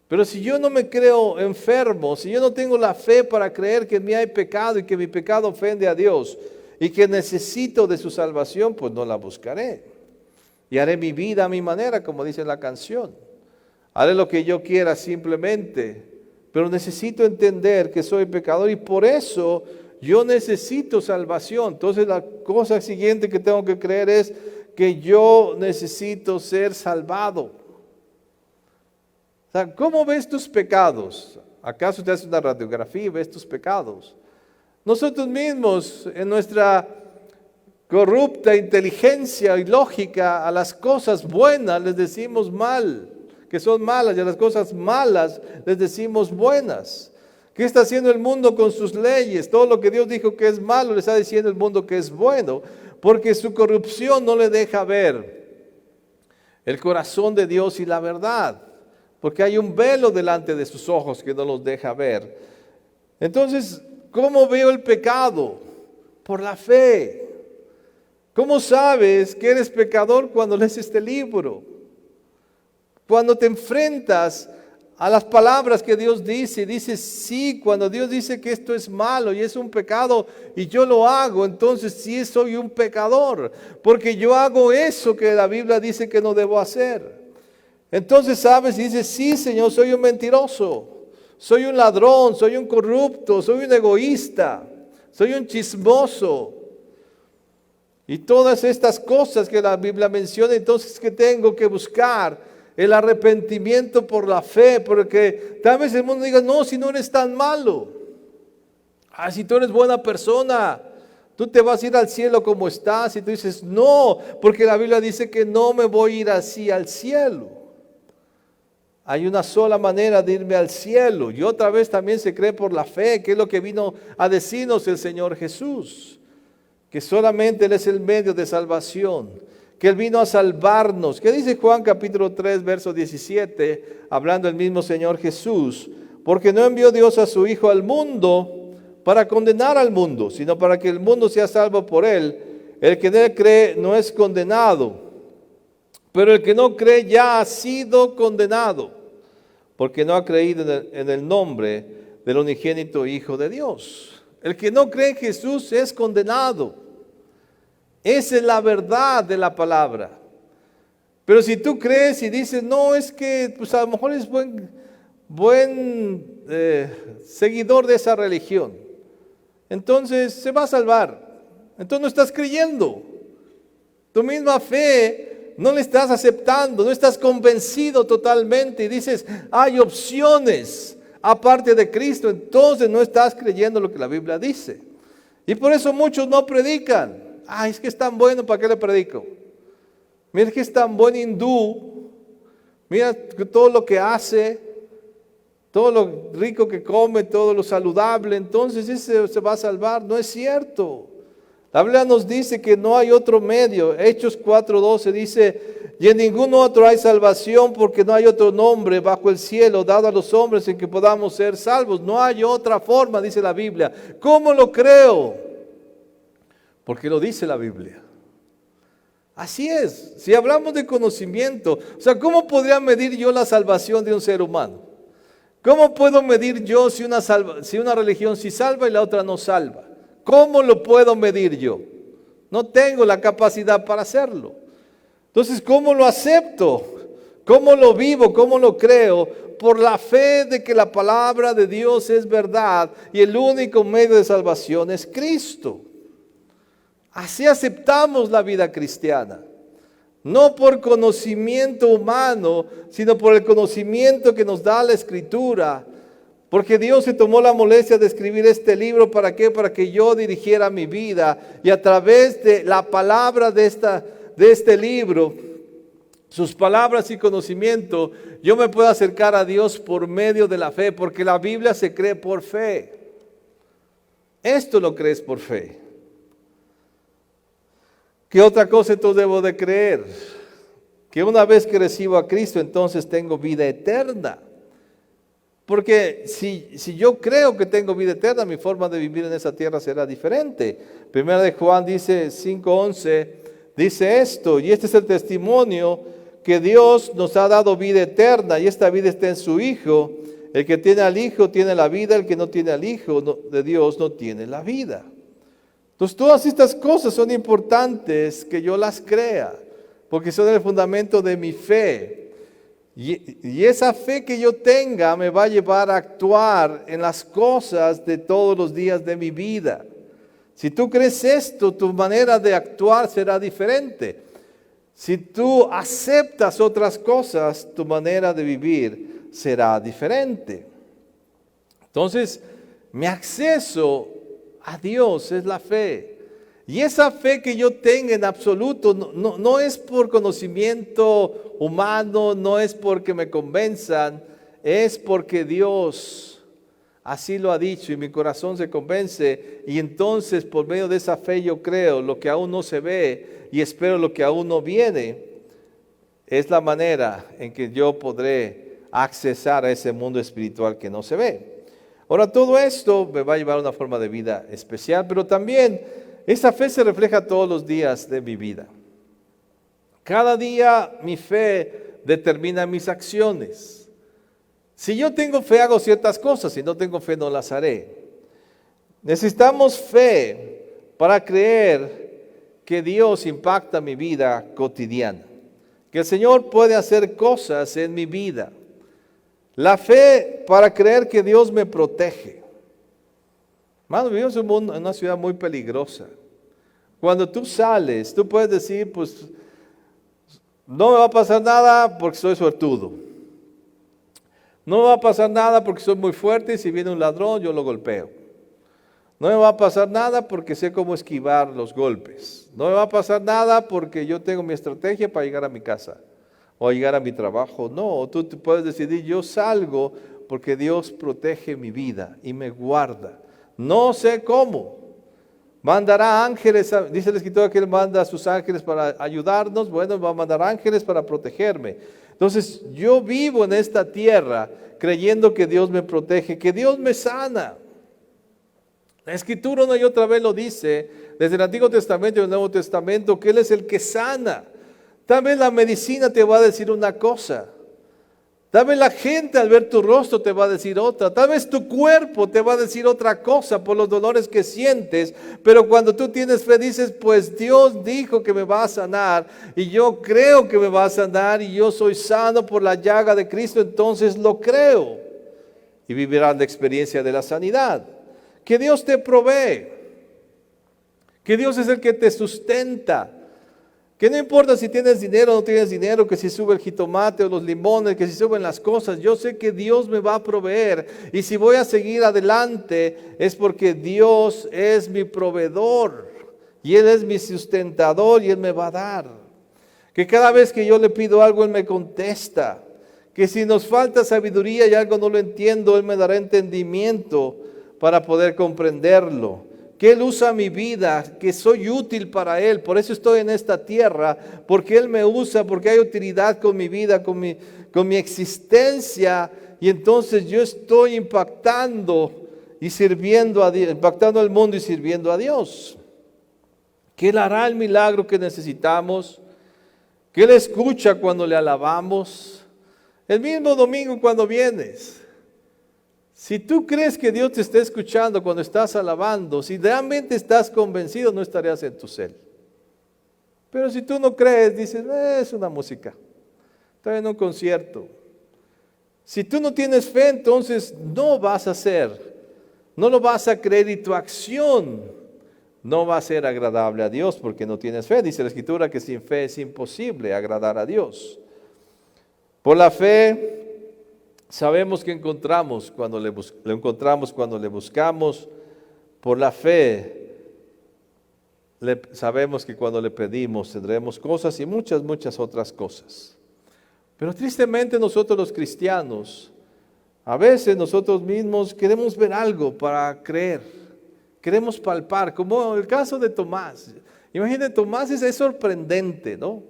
Pero si yo no me creo enfermo, si yo no tengo la fe para creer que en mí hay pecado y que mi pecado ofende a Dios y que necesito de su salvación, pues no la buscaré. Y haré mi vida a mi manera, como dice la canción. Haré lo que yo quiera simplemente, pero necesito entender que soy pecador y por eso yo necesito salvación. Entonces la cosa siguiente que tengo que creer es que yo necesito ser salvado. O sea, ¿cómo ves tus pecados? ¿Acaso te haces una radiografía y ves tus pecados? Nosotros mismos, en nuestra corrupta inteligencia y lógica, a las cosas buenas les decimos mal, que son malas, y a las cosas malas les decimos buenas. ¿Qué está haciendo el mundo con sus leyes? Todo lo que Dios dijo que es malo, le está diciendo el mundo que es bueno, porque su corrupción no le deja ver el corazón de Dios y la verdad, porque hay un velo delante de sus ojos que no los deja ver. Entonces, ¿cómo veo el pecado? Por la fe. ¿Cómo sabes que eres pecador cuando lees este libro? Cuando te enfrentas a las palabras que Dios dice. Dice sí, cuando Dios dice que esto es malo y es un pecado y yo lo hago, entonces sí soy un pecador, porque yo hago eso que la Biblia dice que no debo hacer. Entonces, ¿sabes? Dice, sí, Señor, soy un mentiroso, soy un ladrón, soy un corrupto, soy un egoísta, soy un chismoso. Y todas estas cosas que la Biblia menciona, entonces que tengo que buscar el arrepentimiento por la fe, porque tal vez el mundo diga, no, si no eres tan malo, si tú eres buena persona, tú te vas a ir al cielo como estás, y tú dices, no, porque la Biblia dice que no me voy a ir así al cielo. Hay una sola manera de irme al cielo, y otra vez también se cree por la fe, que es lo que vino a decirnos el Señor Jesús, que solamente Él es el medio de salvación, que Él vino a salvarnos. ¿Qué dice Juan capítulo 3, verso 17, hablando el mismo Señor Jesús? Porque no envió Dios a su Hijo al mundo para condenar al mundo, sino para que el mundo sea salvo por Él. El que en Él cree no es condenado, pero el que no cree ya ha sido condenado, porque no ha creído en el nombre del unigénito Hijo de Dios. El que no cree en Jesús es condenado. Esa es la verdad de la palabra. Pero si tú crees y dices, no, es que pues a lo mejor es buen seguidor de esa religión, entonces se va a salvar. Entonces no estás creyendo. Tu misma fe no le estás aceptando, no estás convencido totalmente y dices, hay opciones aparte de Cristo, entonces no estás creyendo lo que la Biblia dice. Y por eso muchos no predican. Es que es tan bueno, ¿para qué le predico? Mira que es tan buen hindú, mira todo lo que hace, todo lo rico que come, todo lo saludable, entonces ese se va a salvar. No es cierto. La Biblia nos dice que no hay otro medio. Hechos 4:12 dice, y en ningún otro hay salvación, porque no hay otro nombre bajo el cielo dado a los hombres en que podamos ser salvos. No hay otra forma, dice la Biblia. ¿Cómo lo creo? Porque lo dice la Biblia. Así es. Si hablamos de conocimiento, o sea, ¿cómo podría medir yo la salvación de un ser humano? ¿Cómo puedo medir yo si una religión sí salva y la otra no salva? ¿Cómo lo puedo medir yo? No tengo la capacidad para hacerlo. Entonces, ¿cómo lo acepto? ¿Cómo lo vivo? ¿Cómo lo creo? Por la fe de que la palabra de Dios es verdad y el único medio de salvación es Cristo. Así aceptamos la vida cristiana. No por conocimiento humano, sino por el conocimiento que nos da la Escritura. Porque Dios se tomó la molestia de escribir este libro, ¿para qué? Para que yo dirigiera mi vida y a través de la palabra de este libro, sus palabras y conocimiento, yo me puedo acercar a Dios por medio de la fe, porque la Biblia se cree por fe. Esto lo crees por fe. ¿Qué otra cosa entonces debo de creer? Que una vez que recibo a Cristo, entonces tengo vida eterna. Porque si yo creo que tengo vida eterna, mi forma de vivir en esa tierra será diferente. Primera de Juan dice 5:11, dice esto, y este es el testimonio que Dios nos ha dado vida eterna, y esta vida está en su Hijo. El que tiene al Hijo tiene la vida, el que no tiene al Hijo de Dios no tiene la vida. Entonces todas estas cosas son importantes que yo las crea, porque son el fundamento de mi fe. Y esa fe que yo tenga me va a llevar a actuar en las cosas de todos los días de mi vida. Si tú crees esto, tu manera de actuar será diferente. Si tú aceptas otras cosas, tu manera de vivir será diferente. Entonces, mi acceso a Dios es la fe. Y esa fe que yo tenga en absoluto no es por conocimiento humano, no es porque me convenzan, es porque Dios así lo ha dicho y mi corazón se convence, y entonces por medio de esa fe yo creo lo que aún no se ve y espero lo que aún no viene. Es la manera en que yo podré accesar a ese mundo espiritual que no se ve. Ahora, todo esto me va a llevar a una forma de vida especial, pero también esa fe se refleja todos los días de mi vida. Cada día mi fe determina mis acciones. Si yo tengo fe, hago ciertas cosas. Si no tengo fe, no las haré. Necesitamos fe para creer que Dios impacta mi vida cotidiana, que el Señor puede hacer cosas en mi vida. La fe para creer que Dios me protege. Hermano, vivimos en una ciudad muy peligrosa. Cuando tú sales, tú puedes decir, pues, no me va a pasar nada porque soy suertudo. No me va a pasar nada porque soy muy fuerte y si viene un ladrón yo lo golpeo. No me va a pasar nada porque sé cómo esquivar los golpes. No me va a pasar nada porque yo tengo mi estrategia para llegar a mi casa o llegar a mi trabajo. No, tú te puedes decidir, yo salgo porque Dios protege mi vida y me guarda. No sé cómo. Mandará ángeles, dice la Escritura que Él manda a sus ángeles para ayudarnos. Bueno, va a mandar ángeles para protegerme. Entonces, yo vivo en esta tierra creyendo que Dios me protege, que Dios me sana. La Escritura una y otra vez lo dice, desde el Antiguo Testamento y el Nuevo Testamento, que Él es el que sana. Tal vez la medicina te va a decir una cosa. Tal vez la gente al ver tu rostro te va a decir otra. Tal vez tu cuerpo te va a decir otra cosa por los dolores que sientes. Pero cuando tú tienes fe dices, pues Dios dijo que me va a sanar. Y yo creo que me va a sanar y yo soy sano por la llaga de Cristo. Entonces lo creo. Y vivirás la experiencia de la sanidad. Que Dios te provee. Que Dios es el que te sustenta. Que no importa si tienes dinero o no tienes dinero, que si sube el jitomate o los limones, que si suben las cosas, yo sé que Dios me va a proveer. Y si voy a seguir adelante es porque Dios es mi proveedor y Él es mi sustentador y Él me va a dar. Que cada vez que yo le pido algo, Él me contesta. Que si nos falta sabiduría y algo no lo entiendo, Él me dará entendimiento para poder comprenderlo. Que Él usa mi vida, que soy útil para Él, por eso estoy en esta tierra, porque Él me usa, porque hay utilidad con mi vida, con mi existencia, y entonces yo estoy impactando y sirviendo a Dios, impactando al mundo y sirviendo a Dios. Que Él hará el milagro que necesitamos, que Él escucha cuando le alabamos, el mismo domingo cuando vienes. Si tú crees que Dios te está escuchando cuando estás alabando, si realmente estás convencido, no estarías en tu cel. Pero si tú no crees, dices, es una música, está en un concierto. Si tú no tienes fe, entonces no vas a hacer, no lo vas a creer y tu acción no va a ser agradable a Dios porque no tienes fe. Dice la Escritura que sin fe es imposible agradar a Dios. Por la fe sabemos que encontramos cuando lo encontramos cuando le buscamos. Por la fe sabemos que cuando le pedimos tendremos cosas y muchas otras cosas. Pero tristemente nosotros los cristianos, a veces nosotros mismos queremos ver algo para creer. Queremos palpar, como el caso de Tomás. Imagínate, Tomás es sorprendente, ¿no?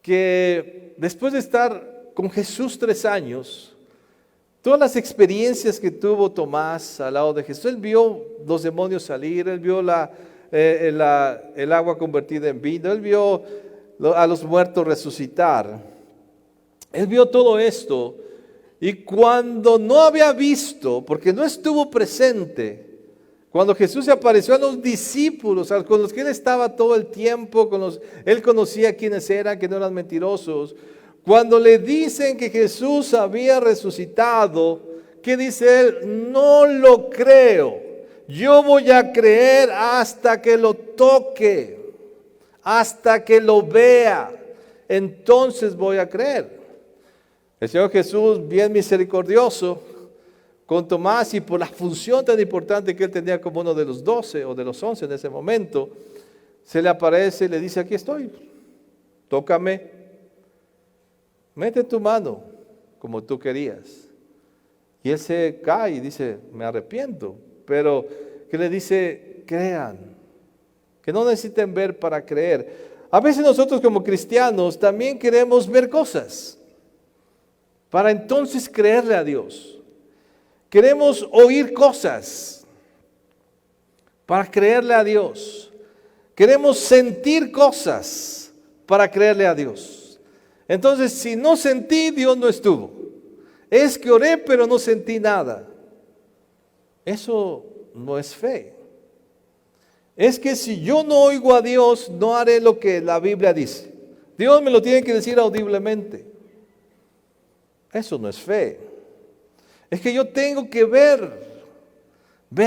Que después de estar con Jesús 3 años, todas las experiencias que tuvo Tomás al lado de Jesús, él vio los demonios salir, él vio el agua convertida en vino, él vio a los muertos resucitar, él vio todo esto, y cuando no había visto, porque no estuvo presente, cuando Jesús se apareció a los discípulos, con los que él estaba todo el tiempo, él conocía quiénes eran, que no eran mentirosos. Cuando le dicen que Jesús había resucitado, ¿qué dice él? No lo creo. Yo voy a creer hasta que lo toque, hasta que lo vea. Entonces voy a creer. El Señor Jesús, bien misericordioso con Tomás, y por la función tan importante que él tenía como uno de los 12 o de los 11 en ese momento, se le aparece y le dice, aquí estoy, tócame. Mete tu mano como tú querías. Y él se cae y dice, me arrepiento. Pero que le dice, crean. Que no necesiten ver para creer. A veces nosotros como cristianos también queremos ver cosas para entonces creerle a Dios. Queremos oír cosas para creerle a Dios. Queremos sentir cosas para creerle a Dios. Entonces, si no sentí, Dios no estuvo. Es que oré pero no sentí nada. Eso no es fe. Es que si yo no oigo a Dios, no haré lo que la Biblia dice. Dios me lo tiene que decir audiblemente. Eso no es fe. Es que yo tengo que ver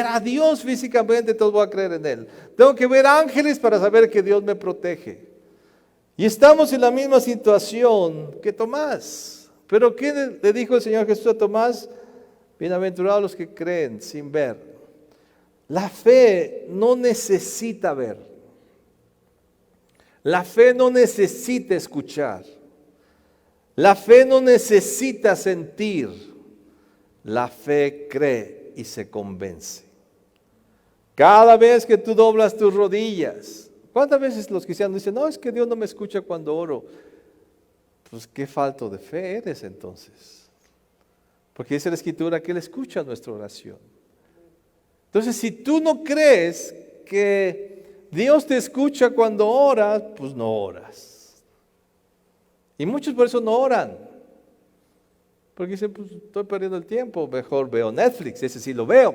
a Dios físicamente, entonces voy a creer en Él. Tengo que ver ángeles para saber que Dios me protege. Y estamos en la misma situación que Tomás. Pero ¿qué le dijo el Señor Jesús a Tomás? Bienaventurados los que creen sin ver. La fe no necesita ver. La fe no necesita escuchar. La fe no necesita sentir. La fe cree y se convence. Cada vez que tú doblas tus rodillas, ¿cuántas veces los cristianos dicen, no, es que Dios no me escucha cuando oro? Pues qué falto de fe eres entonces. Porque dice la Escritura que Él escucha nuestra oración. Entonces, si tú no crees que Dios te escucha cuando oras, pues no oras. Y muchos por eso no oran. Porque dicen, pues estoy perdiendo el tiempo, mejor veo Netflix, ese sí lo veo.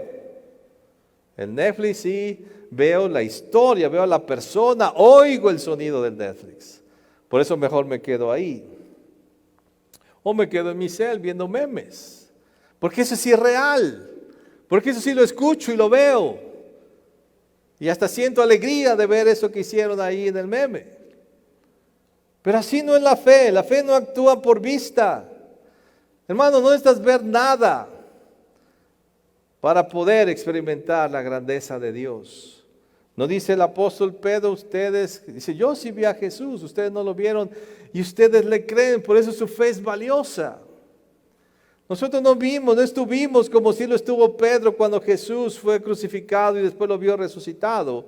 En Netflix sí veo la historia, veo a la persona, oigo el sonido del Netflix. Por eso mejor me quedo ahí. O me quedo en mi cel viendo memes. Porque eso sí es real. Porque eso sí lo escucho y lo veo. Y hasta siento alegría de ver eso que hicieron ahí en el meme. Pero así no es la fe. La fe no actúa por vista. Hermano, no necesitas ver nada para poder experimentar la grandeza de Dios. ¿No dice el apóstol Pedro, ustedes, dice, yo sí vi a Jesús, ustedes no lo vieron y ustedes le creen, por eso su fe es valiosa. Nosotros no vimos, no estuvimos como si lo estuvo Pedro cuando Jesús fue crucificado y después lo vio resucitado.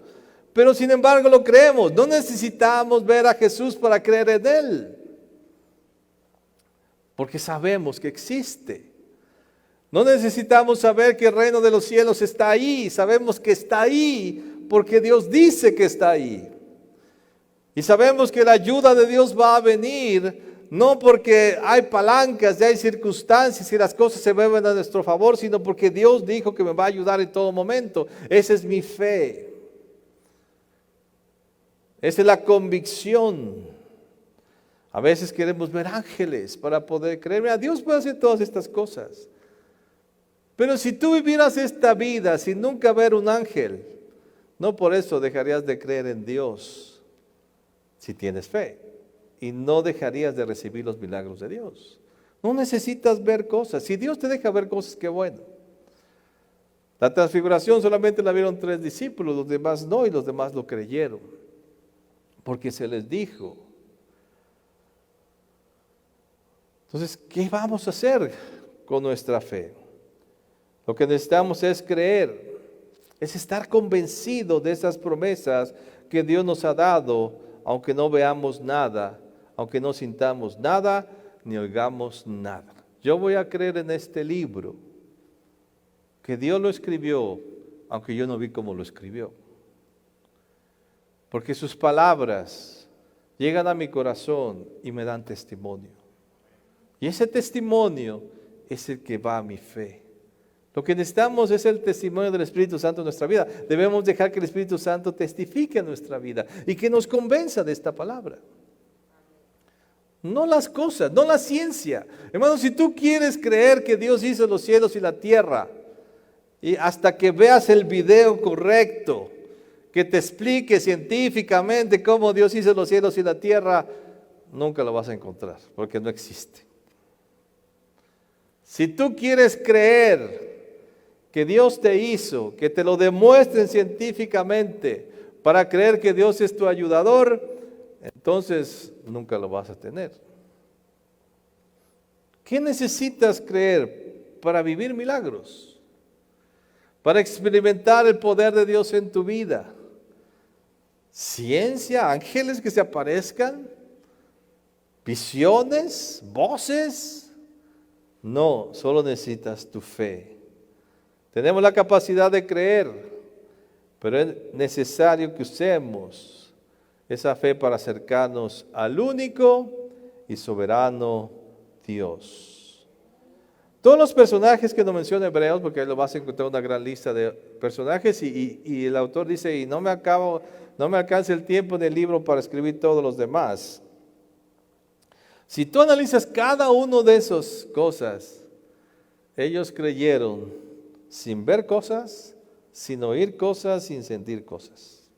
Pero sin embargo lo creemos, no necesitamos ver a Jesús para creer en Él. Porque sabemos que existe. No necesitamos saber que el reino de los cielos está ahí. Sabemos que está ahí porque Dios dice que está ahí. Y sabemos que la ayuda de Dios va a venir no porque hay palancas, ya hay circunstancias y las cosas se mueven a nuestro favor, sino porque Dios dijo que me va a ayudar en todo momento. Esa es mi fe. Esa es la convicción. A veces queremos ver ángeles para poder creer. Mira, Dios puede hacer todas estas cosas. Pero si tú vivieras esta vida sin nunca ver un ángel, no por eso dejarías de creer en Dios si tienes fe. Y no dejarías de recibir los milagros de Dios. No necesitas ver cosas. Si Dios te deja ver cosas, qué bueno. La transfiguración solamente la vieron 3 discípulos, los demás no, y los demás lo creyeron. Porque se les dijo. Entonces, ¿qué vamos a hacer con nuestra fe? Lo que necesitamos es creer, es estar convencido de esas promesas que Dios nos ha dado, aunque no veamos nada, aunque no sintamos nada, ni oigamos nada. Yo voy a creer en este libro, que Dios lo escribió, aunque yo no vi cómo lo escribió. Porque sus palabras llegan a mi corazón y me dan testimonio. Y ese testimonio es el que va a mi fe. Lo que necesitamos es el testimonio del Espíritu Santo en nuestra vida. Debemos dejar que el Espíritu Santo testifique en nuestra vida y que nos convenza de esta palabra. No las cosas, no la ciencia. Hermano, si tú quieres creer que Dios hizo los cielos y la tierra, y hasta que veas el video correcto, que te explique científicamente cómo Dios hizo los cielos y la tierra, nunca lo vas a encontrar, porque no existe. Si tú quieres creer que Dios te hizo, que te lo demuestren científicamente para creer que Dios es tu ayudador, entonces nunca lo vas a tener. ¿Qué necesitas creer para vivir milagros? Para experimentar el poder de Dios en tu vida. ¿Ciencia? ¿Ángeles que se aparezcan? ¿Visiones? ¿Voces? No, solo necesitas tu fe. Tenemos la capacidad de creer, pero es necesario que usemos esa fe para acercarnos al único y soberano Dios. Todos los personajes que nos menciona Hebreos, porque ahí lo vas a encontrar una gran lista de personajes, y el autor dice, y no me alcanza el tiempo en el libro para escribir todos los demás. Si tú analizas cada uno de esas cosas, ellos creyeron sin ver cosas, sin oír cosas, sin sentir cosas.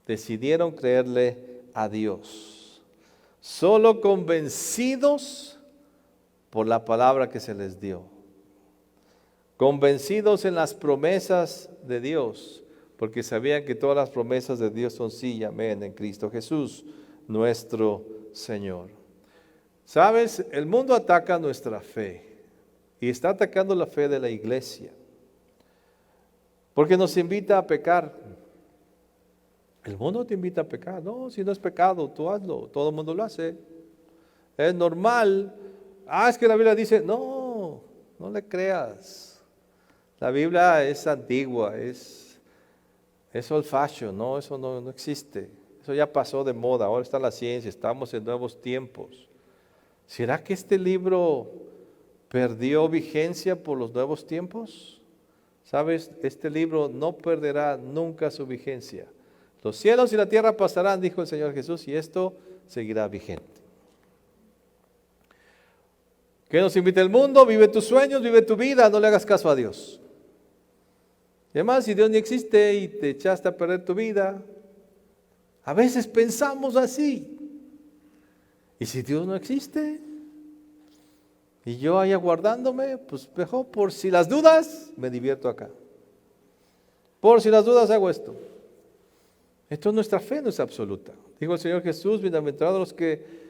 Decidieron creerle a Dios, solo convencidos por la palabra que se les dio, convencidos en las promesas de Dios, porque sabían que todas las promesas de Dios son sí y amén en Cristo Jesús, nuestro Señor. ¿Sabes? El mundo ataca nuestra fe y está atacando la fe de la iglesia, porque nos invita a pecar. El mundo te invita a pecar. No, si no es pecado, tú hazlo, todo el mundo lo hace. Es normal. Es que la Biblia dice, no le creas. La Biblia es antigua, es old fashion, no, eso no existe. Eso ya pasó de moda, ahora está la ciencia, estamos en nuevos tiempos. ¿Será que este libro perdió vigencia por los nuevos tiempos? ¿Sabes? Este libro no perderá nunca su vigencia. Los cielos y la tierra pasarán, dijo el Señor Jesús, y esto seguirá vigente. ¿Qué nos invita el mundo? Vive tus sueños, vive tu vida, no le hagas caso a Dios. Y además, si Dios ni existe y te echaste a perder tu vida, a veces pensamos así. ¿Y si Dios no existe? Y yo ahí aguardándome, pues mejor por si las dudas, me divierto acá. Por si las dudas hago esto. Entonces nuestra fe no es absoluta. Dijo el Señor Jesús, bienaventurados los que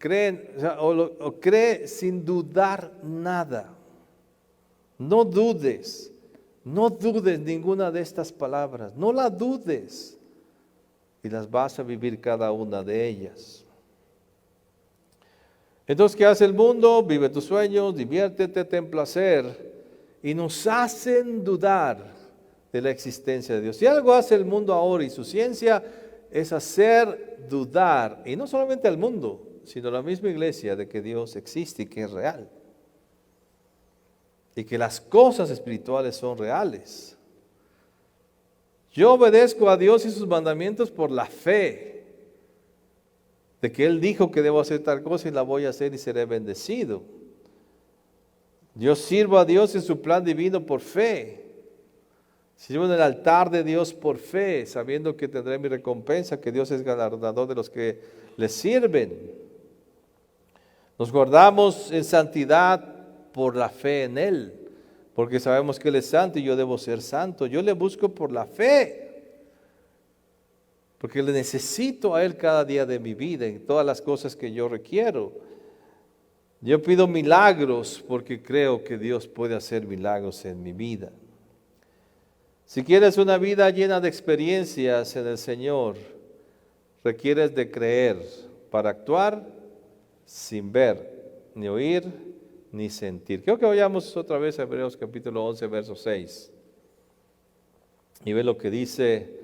creen, o cree sin dudar nada. No dudes ninguna de estas palabras, no la dudes y las vas a vivir cada una de ellas. Entonces, ¿qué hace el mundo? Vive tus sueños, diviértete, ten placer y nos hacen dudar de la existencia de Dios. Si algo hace el mundo ahora y su ciencia es hacer dudar, y no solamente al mundo, sino la misma iglesia, de que Dios existe y que es real. Y que las cosas espirituales son reales. Yo obedezco a Dios y sus mandamientos por la fe, de que Él dijo que debo hacer tal cosa y la voy a hacer y seré bendecido. Yo sirvo a Dios en su plan divino por fe. Sirvo en el altar de Dios por fe, sabiendo que tendré mi recompensa, que Dios es galardonador de los que le sirven. Nos guardamos en santidad por la fe en Él, porque sabemos que Él es santo y yo debo ser santo. Yo le busco por la fe, porque le necesito a Él cada día de mi vida, en todas las cosas que yo requiero. Yo pido milagros porque creo que Dios puede hacer milagros en mi vida. Si quieres una vida llena de experiencias en el Señor, requieres de creer para actuar sin ver, ni oír, ni sentir. Creo que vayamos otra vez a Hebreos capítulo 11, verso 6. Y ve lo que dice.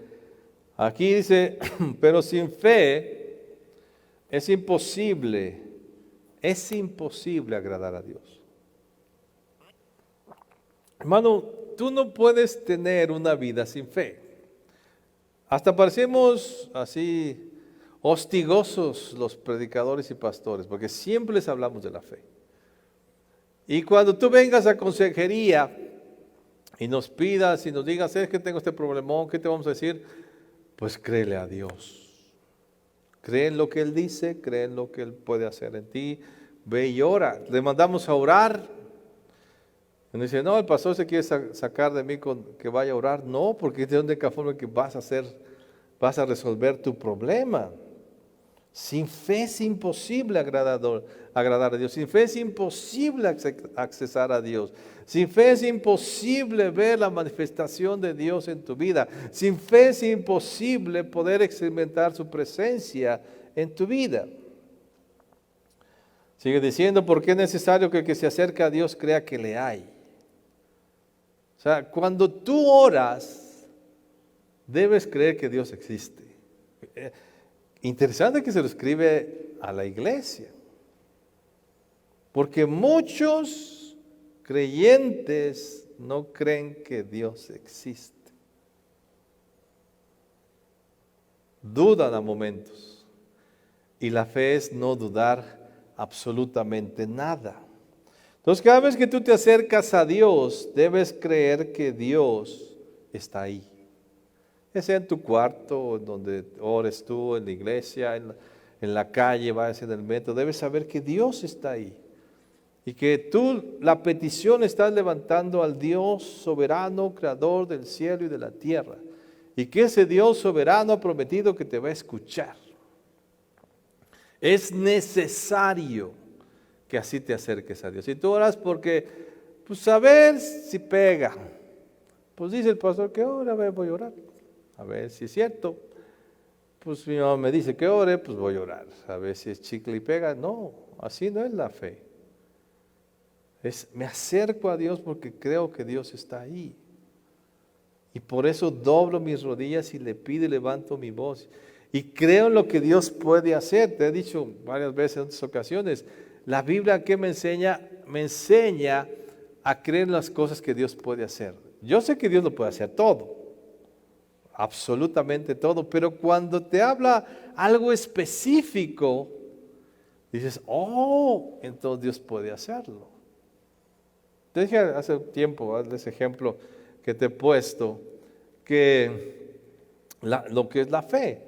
Aquí dice, pero sin fe es imposible agradar a Dios. Hermano, tú no puedes tener una vida sin fe. Hasta parecemos así hostigosos los predicadores y pastores, porque siempre les hablamos de la fe. Y cuando tú vengas a consejería y nos pidas y nos digas, es que tengo este problemón, ¿qué te vamos a decir? Pues créele a Dios. Cree en lo que Él dice, cree en lo que Él puede hacer en ti. Ve y ora. Le mandamos a orar. Y dice, no, el pastor se quiere sacar de mí que vaya a orar. No, porque es de única forma que vas a resolver tu problema. Sin fe es imposible agradar a Dios. Sin fe es imposible accesar a Dios. Sin fe es imposible ver la manifestación de Dios en tu vida. Sin fe es imposible poder experimentar su presencia en tu vida. Sigue diciendo, porque es necesario que el que se acerca a Dios crea que le hay. O sea, cuando tú oras, debes creer que Dios existe. Interesante que se lo escribe a la iglesia. Porque muchos creyentes no creen que Dios existe. Dudan a momentos. Y la fe es no dudar absolutamente nada. Entonces, cada vez que tú te acercas a Dios, debes creer que Dios está ahí. Ya sea en tu cuarto, en donde ores tú, en la iglesia, en la calle, vayas en el metro, debes saber que Dios está ahí. Y que tú la petición estás levantando al Dios soberano, creador del cielo y de la tierra. Y que ese Dios soberano ha prometido que te va a escuchar. Es necesario que así te acerques a Dios. Y tú oras porque, pues a ver si pega. Pues dice el pastor que ora, a ver, voy a orar. A ver si es cierto. Pues mi mamá me dice que ore, pues voy a orar. A ver si es chicle y pega. No, así no es la fe. Me acerco a Dios porque creo que Dios está ahí. Y por eso doblo mis rodillas y le pido y levanto mi voz. Y creo en lo que Dios puede hacer. Te he dicho varias veces en otras ocasiones. La Biblia, ¿qué me enseña? Me enseña a creer en las cosas que Dios puede hacer. Yo sé que Dios lo puede hacer todo. Absolutamente todo. Pero cuando te habla algo específico, dices, oh, entonces Dios puede hacerlo. Te dije hace tiempo, ese ejemplo que te he puesto, que lo que es la fe.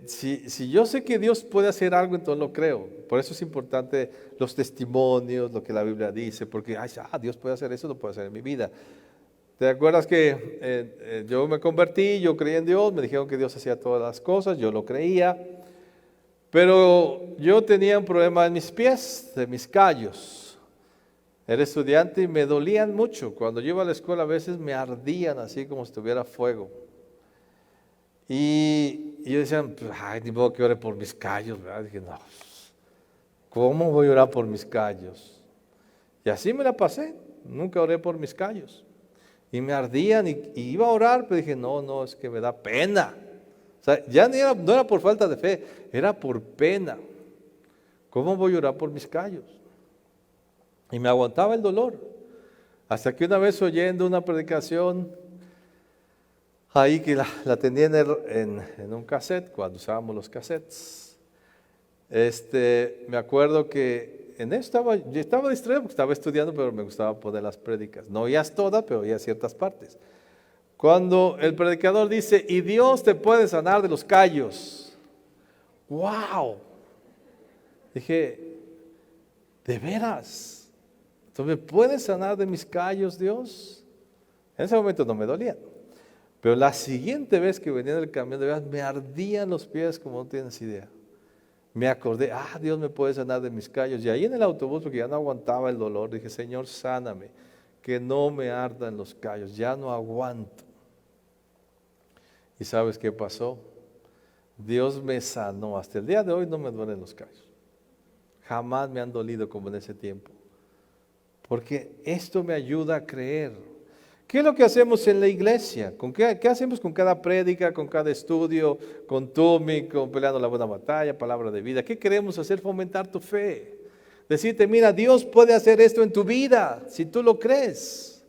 Si yo sé que Dios puede hacer algo, entonces lo creo. Por eso es importante los testimonios, lo que la Biblia dice, porque Dios puede hacer eso, lo puede hacer en mi vida. ¿Te acuerdas que yo me convertí, yo creí en Dios, me dijeron que Dios hacía todas las cosas, yo lo creía, pero yo tenía un problema en mis pies, de mis callos. Era estudiante y me dolían mucho. Cuando yo iba a la escuela a veces me ardían así como si tuviera fuego. Y yo decía, ni modo que ore por mis callos, ¿verdad? Dije, no, ¿cómo voy a orar por mis callos? Y así me la pasé, nunca oré por mis callos. Y me ardían y iba a orar, pero dije, no, es que me da pena. O sea, ya no era por falta de fe, era por pena. ¿Cómo voy a orar por mis callos? Y me aguantaba el dolor. Hasta que una vez oyendo una predicación, ahí que la tenía en un cassette, cuando usábamos los cassettes, me acuerdo que en eso yo estaba distraído porque estaba estudiando, pero me gustaba poner las prédicas. No oías todas, pero oías ciertas partes. Cuando el predicador dice, y Dios te puede sanar de los callos. ¡Wow! Dije, ¿de veras? ¿Entonces me puede sanar de mis callos, Dios? En ese momento no me dolían. Pero la siguiente vez que venía en el camión, de verdad, me ardían los pies como no tienes idea. Me acordé, Dios me puede sanar de mis callos. Y ahí en el autobús, porque ya no aguantaba el dolor, dije, Señor, sáname, que no me ardan los callos, ya no aguanto. ¿Y sabes qué pasó? Dios me sanó. Hasta el día de hoy no me duelen los callos. Jamás me han dolido como en ese tiempo. Porque esto me ayuda a creer. ¿Qué es lo que hacemos en la iglesia? ¿Qué hacemos con cada prédica, con cada estudio, con Tumi, con Peleando la Buena Batalla, Palabra de Vida? ¿Qué queremos hacer? Fomentar tu fe. Decirte, mira, Dios puede hacer esto en tu vida, si tú lo crees.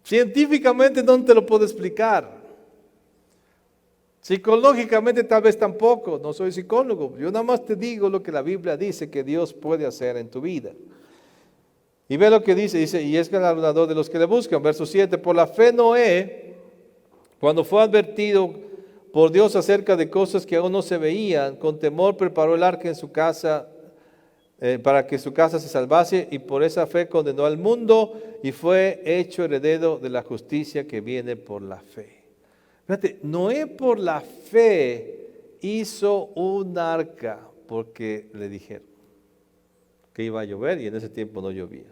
Científicamente no te lo puedo explicar. Psicológicamente tal vez tampoco, no soy psicólogo. Yo nada más te digo lo que la Biblia dice que Dios puede hacer en tu vida. Y ve lo que dice, y es galardonador de los que le buscan. Verso 7, por la fe Noé, cuando fue advertido por Dios acerca de cosas que aún no se veían, con temor preparó el arca en su casa, para que su casa se salvase, y por esa fe condenó al mundo y fue hecho heredero de la justicia que viene por la fe. Fíjate, Noé por la fe hizo un arca porque le dijeron que iba a llover y en ese tiempo no llovía.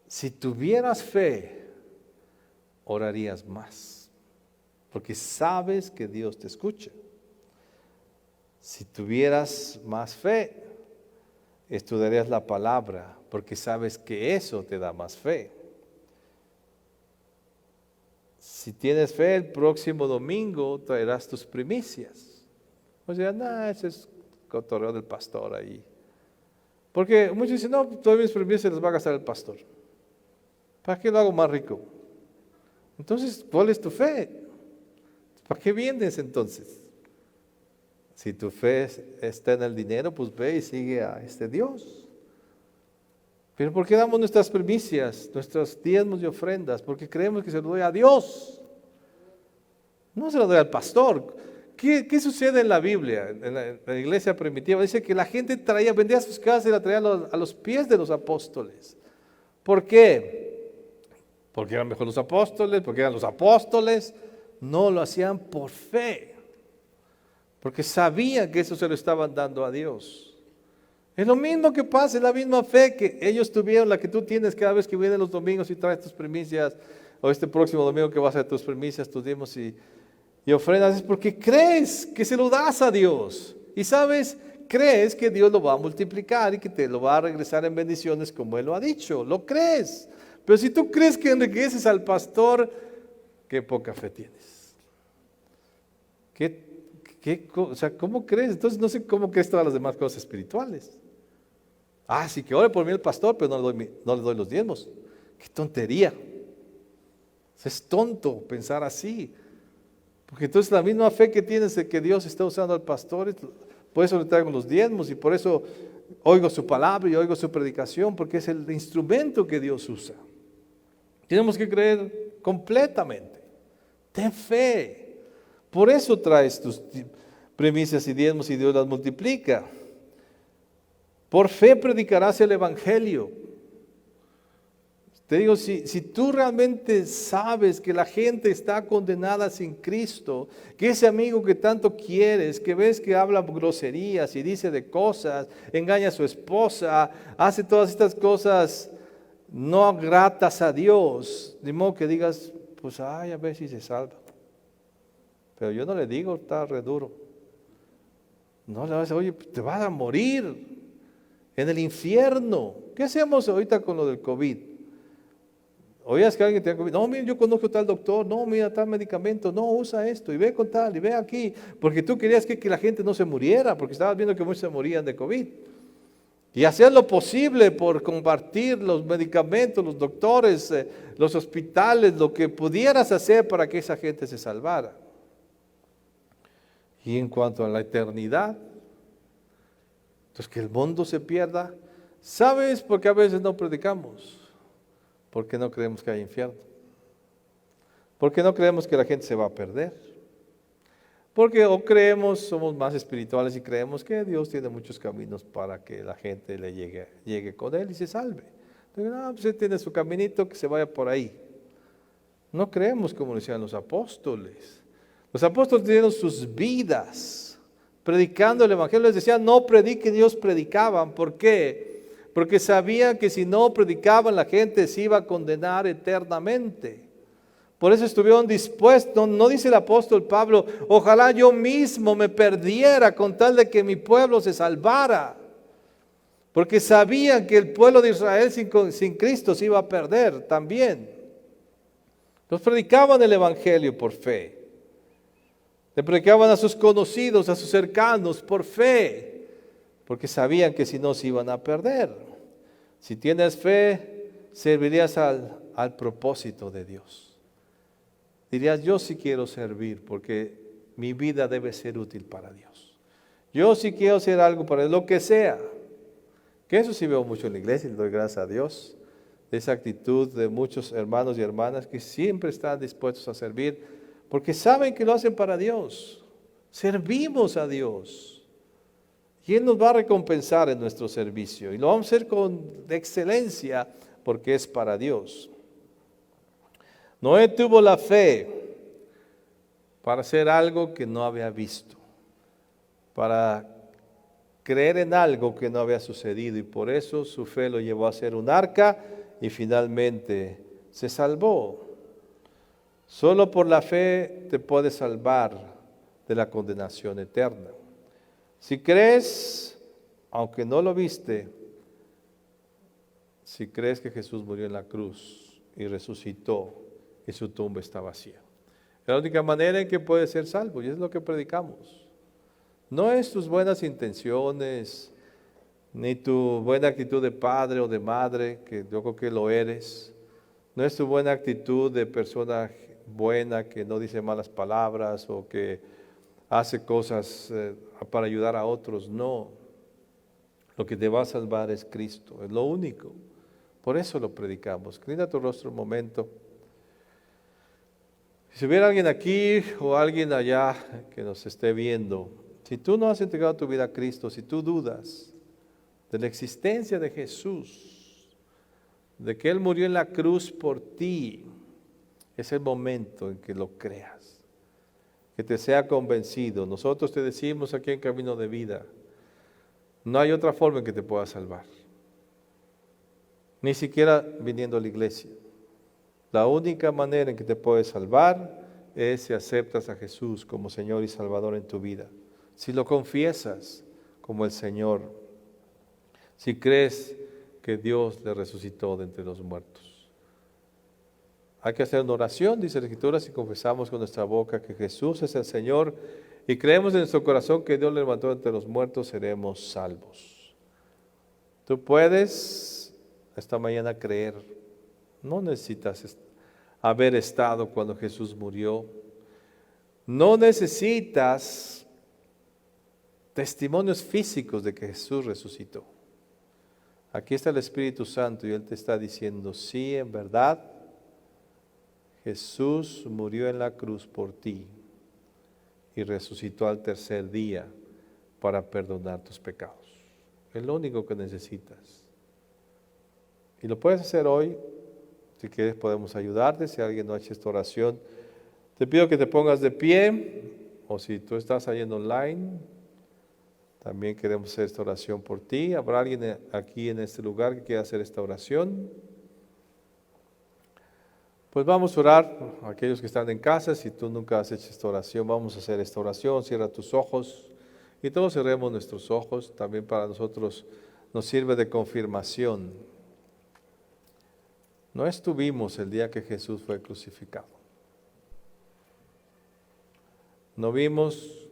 Si tuvieras fe, orarías más, porque sabes que Dios te escucha. Si tuvieras más fe, estudiarías la palabra, porque sabes que eso te da más fe. Si tienes fe, el próximo domingo traerás tus primicias. O sea, ese es cotorreo del pastor ahí. Porque muchos dicen, no, todas mis primicias se las va a gastar el pastor. ¿Para qué lo hago más rico? Entonces, ¿cuál es tu fe? ¿Para qué vienes entonces? Si tu fe está en el dinero, pues ve y sigue a este Dios. Pero ¿por qué damos nuestras primicias, nuestros diezmos y ofrendas? Porque creemos que se lo doy a Dios. No se lo doy al pastor. ¿Qué sucede en la Biblia? En la iglesia primitiva dice que la gente vendía sus casas y la traía a los pies de los apóstoles. ¿Por qué? Porque eran mejor los apóstoles, porque eran los apóstoles. No, lo hacían por fe. Porque sabían que eso se lo estaban dando a Dios. Es lo mismo que pasa, es la misma fe que ellos tuvieron, la que tú tienes cada vez que vienen los domingos y traes tus primicias, o este próximo domingo que vas a hacer tus primicias, tus diezmos y ofrendas, es porque crees que se lo das a Dios. Y sabes, crees que Dios lo va a multiplicar y que te lo va a regresar en bendiciones como Él lo ha dicho. Lo crees. Pero si tú crees que enriqueces al pastor, qué poca fe tienes. O sea, ¿cómo crees? Entonces no sé cómo crees todas las demás cosas espirituales. Sí que ore por mí el pastor, pero no le doy los diezmos. Qué tontería. Es tonto pensar así. Porque entonces la misma fe que tienes de que Dios está usando al pastor, por eso le traigo los diezmos y por eso oigo su palabra y oigo su predicación, porque es el instrumento que Dios usa. Tenemos que creer completamente. Ten fe. Por eso traes tus primicias y diezmos y Dios las multiplica. Por fe predicarás el evangelio. Te digo, si tú realmente sabes que la gente está condenada sin Cristo, que ese amigo que tanto quieres, que ves que habla groserías y dice de cosas, engaña a su esposa, hace todas estas cosas no gratas a Dios, de modo que digas, pues a ver si se salva. Pero yo no le digo, está re duro. No le vas a decir, oye, te vas a morir en el infierno. ¿Qué hacemos ahorita con lo del COVID? Oías que alguien tiene COVID. No, mira, yo conozco tal doctor. No, mira, tal medicamento. No, usa esto y ve con tal y ve aquí. Porque tú querías que la gente no se muriera, porque estabas viendo que muchos se morían de COVID. Y hacer lo posible por compartir los medicamentos, los doctores, los hospitales, lo que pudieras hacer para que esa gente se salvara. Y en cuanto a la eternidad, entonces que el mundo se pierda. ¿Sabes por qué a veces no predicamos? Porque no creemos que hay infierno. Porque no creemos que la gente se va a perder. Porque o creemos, somos más espirituales y creemos que Dios tiene muchos caminos para que la gente le llegue con Él y se salve. Entonces, pues Él tiene su caminito, que se vaya por ahí. No creemos como decían los apóstoles. Los apóstoles dieron sus vidas predicando el evangelio. Les decían, no prediquen, ellos predicaban. ¿Por qué? Porque sabían que si no predicaban, la gente se iba a condenar eternamente. Por eso estuvieron dispuestos. No dice el apóstol Pablo, ojalá yo mismo me perdiera con tal de que mi pueblo se salvara. Porque sabían que el pueblo de Israel sin Cristo se iba a perder también. Entonces predicaban el evangelio por fe. Le predicaban a sus conocidos, a sus cercanos por fe. Porque sabían que si no se iban a perder. Si tienes fe, servirías al propósito de Dios. Dirías, yo sí quiero servir porque mi vida debe ser útil para Dios. Yo sí quiero hacer algo para lo que sea. Que eso sí veo mucho en la iglesia y le doy gracias a Dios. De esa actitud de muchos hermanos y hermanas que siempre están dispuestos a servir porque saben que lo hacen para Dios. Servimos a Dios. Y Él nos va a recompensar en nuestro servicio. Y lo vamos a hacer con excelencia porque es para Dios. Noé tuvo la fe para hacer algo que no había visto. Para creer en algo que no había sucedido. Y por eso su fe lo llevó a hacer un arca y finalmente se salvó. Solo por la fe te puedes salvar de la condenación eterna. Si crees, aunque no lo viste, si crees que Jesús murió en la cruz y resucitó y su tumba está vacía. Es la única manera en que puedes ser salvo y es lo que predicamos. No es tus buenas intenciones, ni tu buena actitud de padre o de madre, que yo creo que lo eres. No es tu buena actitud de persona buena que no dice malas palabras o que hace cosas para ayudar a otros. No. Lo que te va a salvar es Cristo, es lo único. Por eso lo predicamos. Inclina tu rostro un momento. Si hubiera alguien aquí o alguien allá que nos esté viendo, si tú no has entregado tu vida a Cristo, si tú dudas de la existencia de Jesús, de que Él murió en la cruz por ti, es el momento en que lo creas, que te sea convencido. Nosotros te decimos aquí en Camino de Vida, no hay otra forma en que te pueda salvar, ni siquiera viniendo a la iglesia. La única manera en que te puedes salvar es si aceptas a Jesús como Señor y Salvador en tu vida. Si lo confiesas como el Señor. Si crees que Dios le resucitó de entre los muertos. Hay que hacer una oración, dice la Escritura, si confesamos con nuestra boca que Jesús es el Señor y creemos en nuestro corazón que Dios le levantó de entre los muertos, seremos salvos. Tú puedes esta mañana creer. No necesitas haber estado cuando Jesús murió. No necesitas testimonios físicos de que Jesús resucitó. Aquí está el Espíritu Santo y Él te está diciendo, sí, en verdad, Jesús murió en la cruz por ti y resucitó al tercer día para perdonar tus pecados. Es lo único que necesitas. Y lo puedes hacer hoy. Si quieres podemos ayudarte, si alguien no ha hecho esta oración, te pido que te pongas de pie, o si tú estás ahí en online, también queremos hacer esta oración por ti. ¿Habrá alguien aquí en este lugar que quiera hacer esta oración? Pues vamos a orar, aquellos que están en casa, si tú nunca has hecho esta oración, vamos a hacer esta oración, cierra tus ojos y todos cerremos nuestros ojos, también para nosotros nos sirve de confirmación. No estuvimos el día que Jesús fue crucificado. No vimos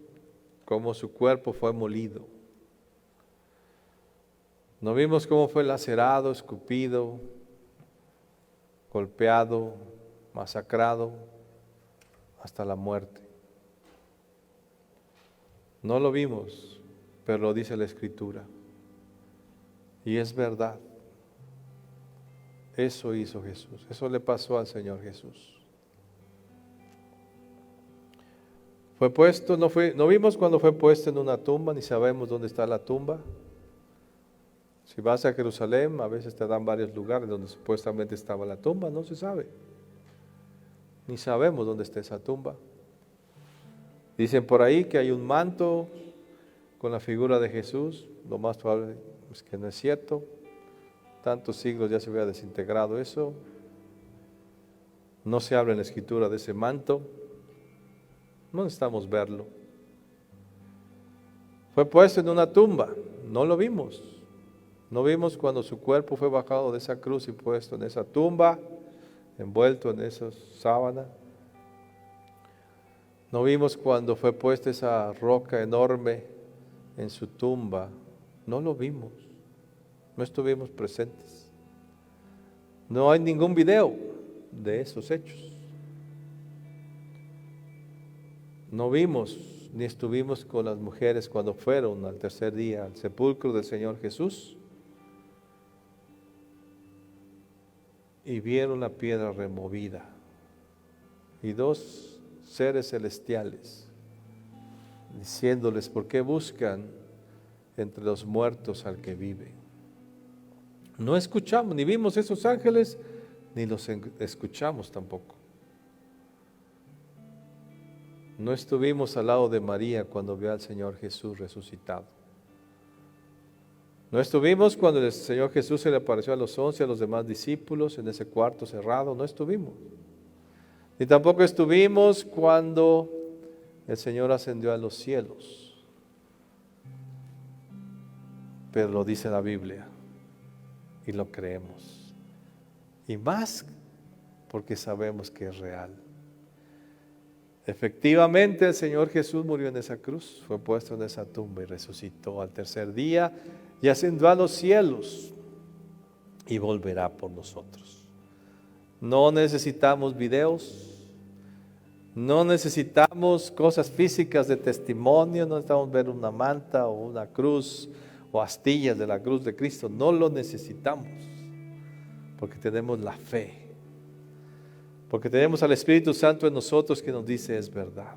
cómo su cuerpo fue molido. No vimos cómo fue lacerado, escupido, golpeado, masacrado hasta la muerte. No lo vimos, pero lo dice la Escritura. Y es verdad. Eso hizo Jesús, eso le pasó al Señor Jesús. Fue puesto, no vimos cuando fue puesto en una tumba, ni sabemos dónde está la tumba. Si vas a Jerusalén, a veces te dan varios lugares donde supuestamente estaba la tumba, no se sabe. Ni sabemos dónde está esa tumba. Dicen por ahí que hay un manto con la figura de Jesús, lo más probable es que no es cierto. Tantos siglos ya se hubiera desintegrado eso. No se habla en la Escritura de ese manto. No necesitamos verlo. Fue puesto en una tumba. No lo vimos. No vimos cuando su cuerpo fue bajado de esa cruz y puesto en esa tumba, envuelto en esa sábana. No vimos cuando fue puesta esa roca enorme en su tumba. No lo vimos. No estuvimos presentes. No hay ningún video de esos hechos. No vimos ni estuvimos con las mujeres cuando fueron al tercer día al sepulcro del Señor Jesús y vieron la piedra removida y dos seres celestiales diciéndoles: ¿por qué buscan entre los muertos al que vive? No escuchamos, ni vimos esos ángeles, ni los escuchamos tampoco. No estuvimos al lado de María cuando vio al Señor Jesús resucitado. No estuvimos cuando el Señor Jesús se le apareció a los 11, a los demás discípulos en ese cuarto cerrado. No estuvimos. Ni tampoco estuvimos cuando el Señor ascendió a los cielos. Pero lo dice la Biblia y lo creemos. Y más porque sabemos que es real. Efectivamente, el Señor Jesús murió en esa cruz, fue puesto en esa tumba y resucitó al tercer día y ascendió a los cielos y volverá por nosotros. No necesitamos videos, no necesitamos cosas físicas de testimonio, no necesitamos ver una manta o una cruz o astillas de la cruz de Cristo, no lo necesitamos, porque tenemos la fe. Porque tenemos al Espíritu Santo en nosotros que nos dice es verdad.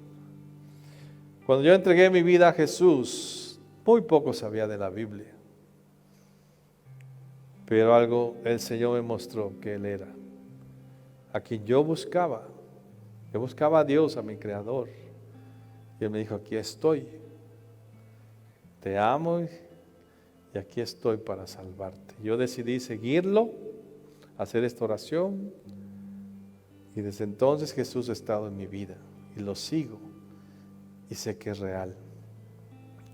Cuando yo entregué mi vida a Jesús, muy poco sabía de la Biblia. Pero algo el Señor me mostró que Él era. A quien yo buscaba a Dios, a mi Creador. Y Él me dijo, aquí estoy. Te amo y aquí estoy para salvarte. Yo decidí seguirlo, hacer esta oración. Y desde entonces Jesús ha estado en mi vida y lo sigo y sé que es real.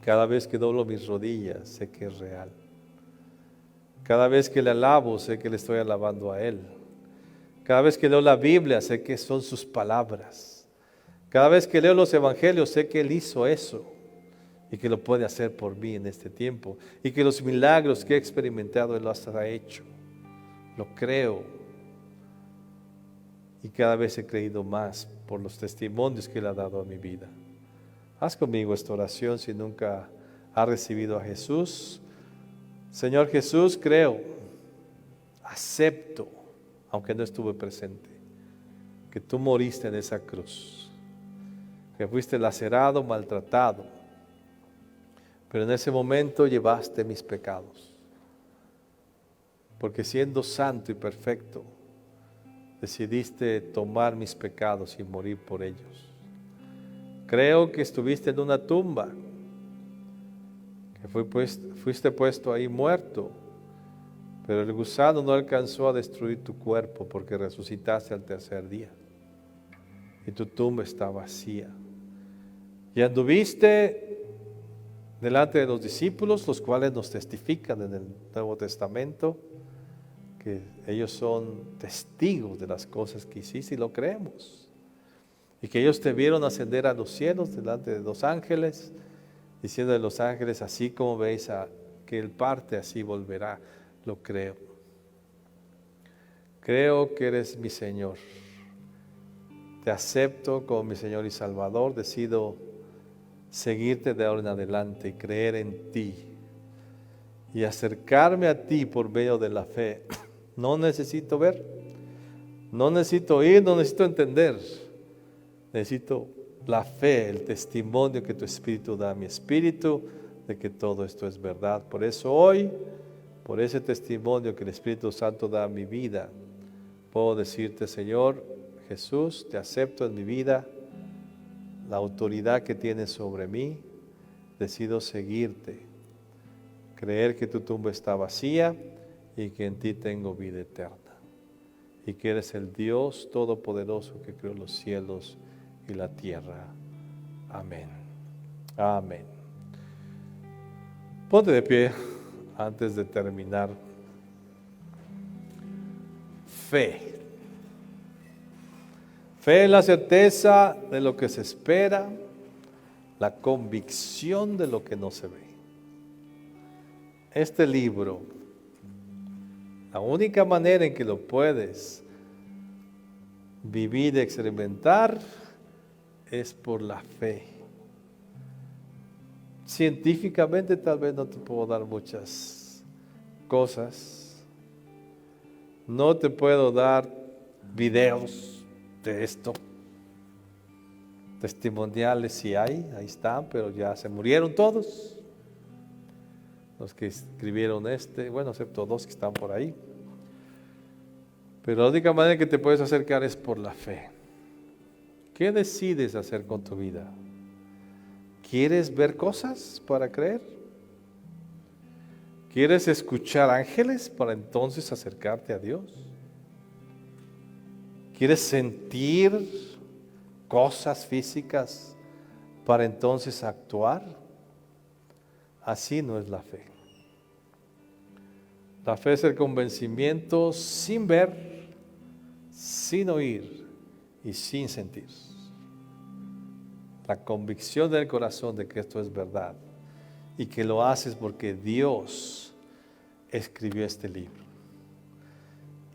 Cada vez que doblo mis rodillas sé que es real. Cada vez que le alabo sé que le estoy alabando a Él. Cada vez que leo la Biblia sé que son sus palabras. Cada vez que leo los evangelios sé que Él hizo eso y que lo puede hacer por mí en este tiempo y que los milagros que he experimentado Él los ha hecho. Lo creo. Y cada vez he creído más por los testimonios que Él ha dado a mi vida. Haz conmigo esta oración si nunca has recibido a Jesús. Señor Jesús, creo, acepto, aunque no estuve presente, que tú moriste en esa cruz, que fuiste lacerado, maltratado, pero en ese momento llevaste mis pecados, porque siendo santo y perfecto, decidiste tomar mis pecados y morir por ellos. Creo que estuviste en una tumba, que fuiste puesto ahí muerto, pero el gusano no alcanzó a destruir tu cuerpo porque resucitaste al tercer día. Y tu tumba está vacía. Y anduviste delante de los discípulos, los cuales nos testifican en el Nuevo Testamento, que ellos son testigos de las cosas que hiciste y lo creemos. Y que ellos te vieron ascender a los cielos delante de los ángeles, diciendo de los ángeles, así como veis que Él parte, así volverá. Lo creo. Creo que eres mi Señor. Te acepto como mi Señor y Salvador. Decido seguirte de ahora en adelante y creer en ti. Y acercarme a ti por medio de la fe. No necesito ver, no necesito oír, no necesito entender. Necesito la fe, el testimonio que tu Espíritu da a mi espíritu de que todo esto es verdad. Por eso hoy, por ese testimonio que el Espíritu Santo da a mi vida, puedo decirte, Señor Jesús, te acepto en mi vida, la autoridad que tienes sobre mí, decido seguirte, creer que tu tumba está vacía y que en ti tengo vida eterna, y que eres el Dios todopoderoso que creó los cielos y la tierra. Amén. Amén. Ponte de pie antes de terminar. Fe. Fe es la certeza de lo que se espera, la convicción de lo que no se ve. Este libro, la única manera en que lo puedes vivir y experimentar es por la fe. Científicamente tal vez no te puedo dar muchas cosas. No te puedo dar videos de esto. Testimoniales sí hay, ahí están, pero ya se murieron todos. Los que escribieron bueno, excepto 2 que están por ahí. Pero la única manera que te puedes acercar es por la fe. ¿Qué decides hacer con tu vida? ¿Quieres ver cosas para creer? ¿Quieres escuchar ángeles para entonces acercarte a Dios? ¿Quieres sentir cosas físicas para entonces actuar? Así no es la fe. La fe es el convencimiento sin ver, sin oír y sin sentir. la convicción del corazón de que esto es verdad y que lo haces porque Dios escribió este libro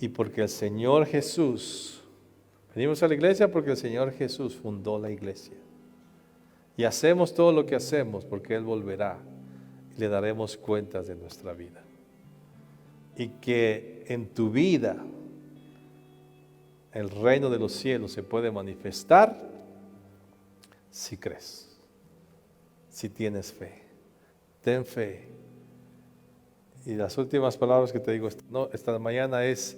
y porque el Señor Jesús, venimos a la iglesia porque el Señor Jesús fundó la iglesia y hacemos todo lo que hacemos porque Él volverá y le daremos cuentas de nuestra vida y que en tu vida el reino de los cielos se puede manifestar si crees, si tienes fe. Ten fe. Y las últimas palabras que te digo esta mañana es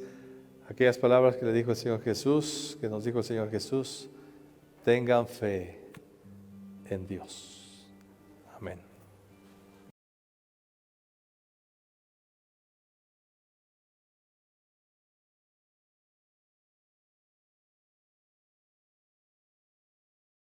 aquellas palabras que le dijo el Señor Jesús, que nos dijo el Señor Jesús: tengan fe en Dios. Amén.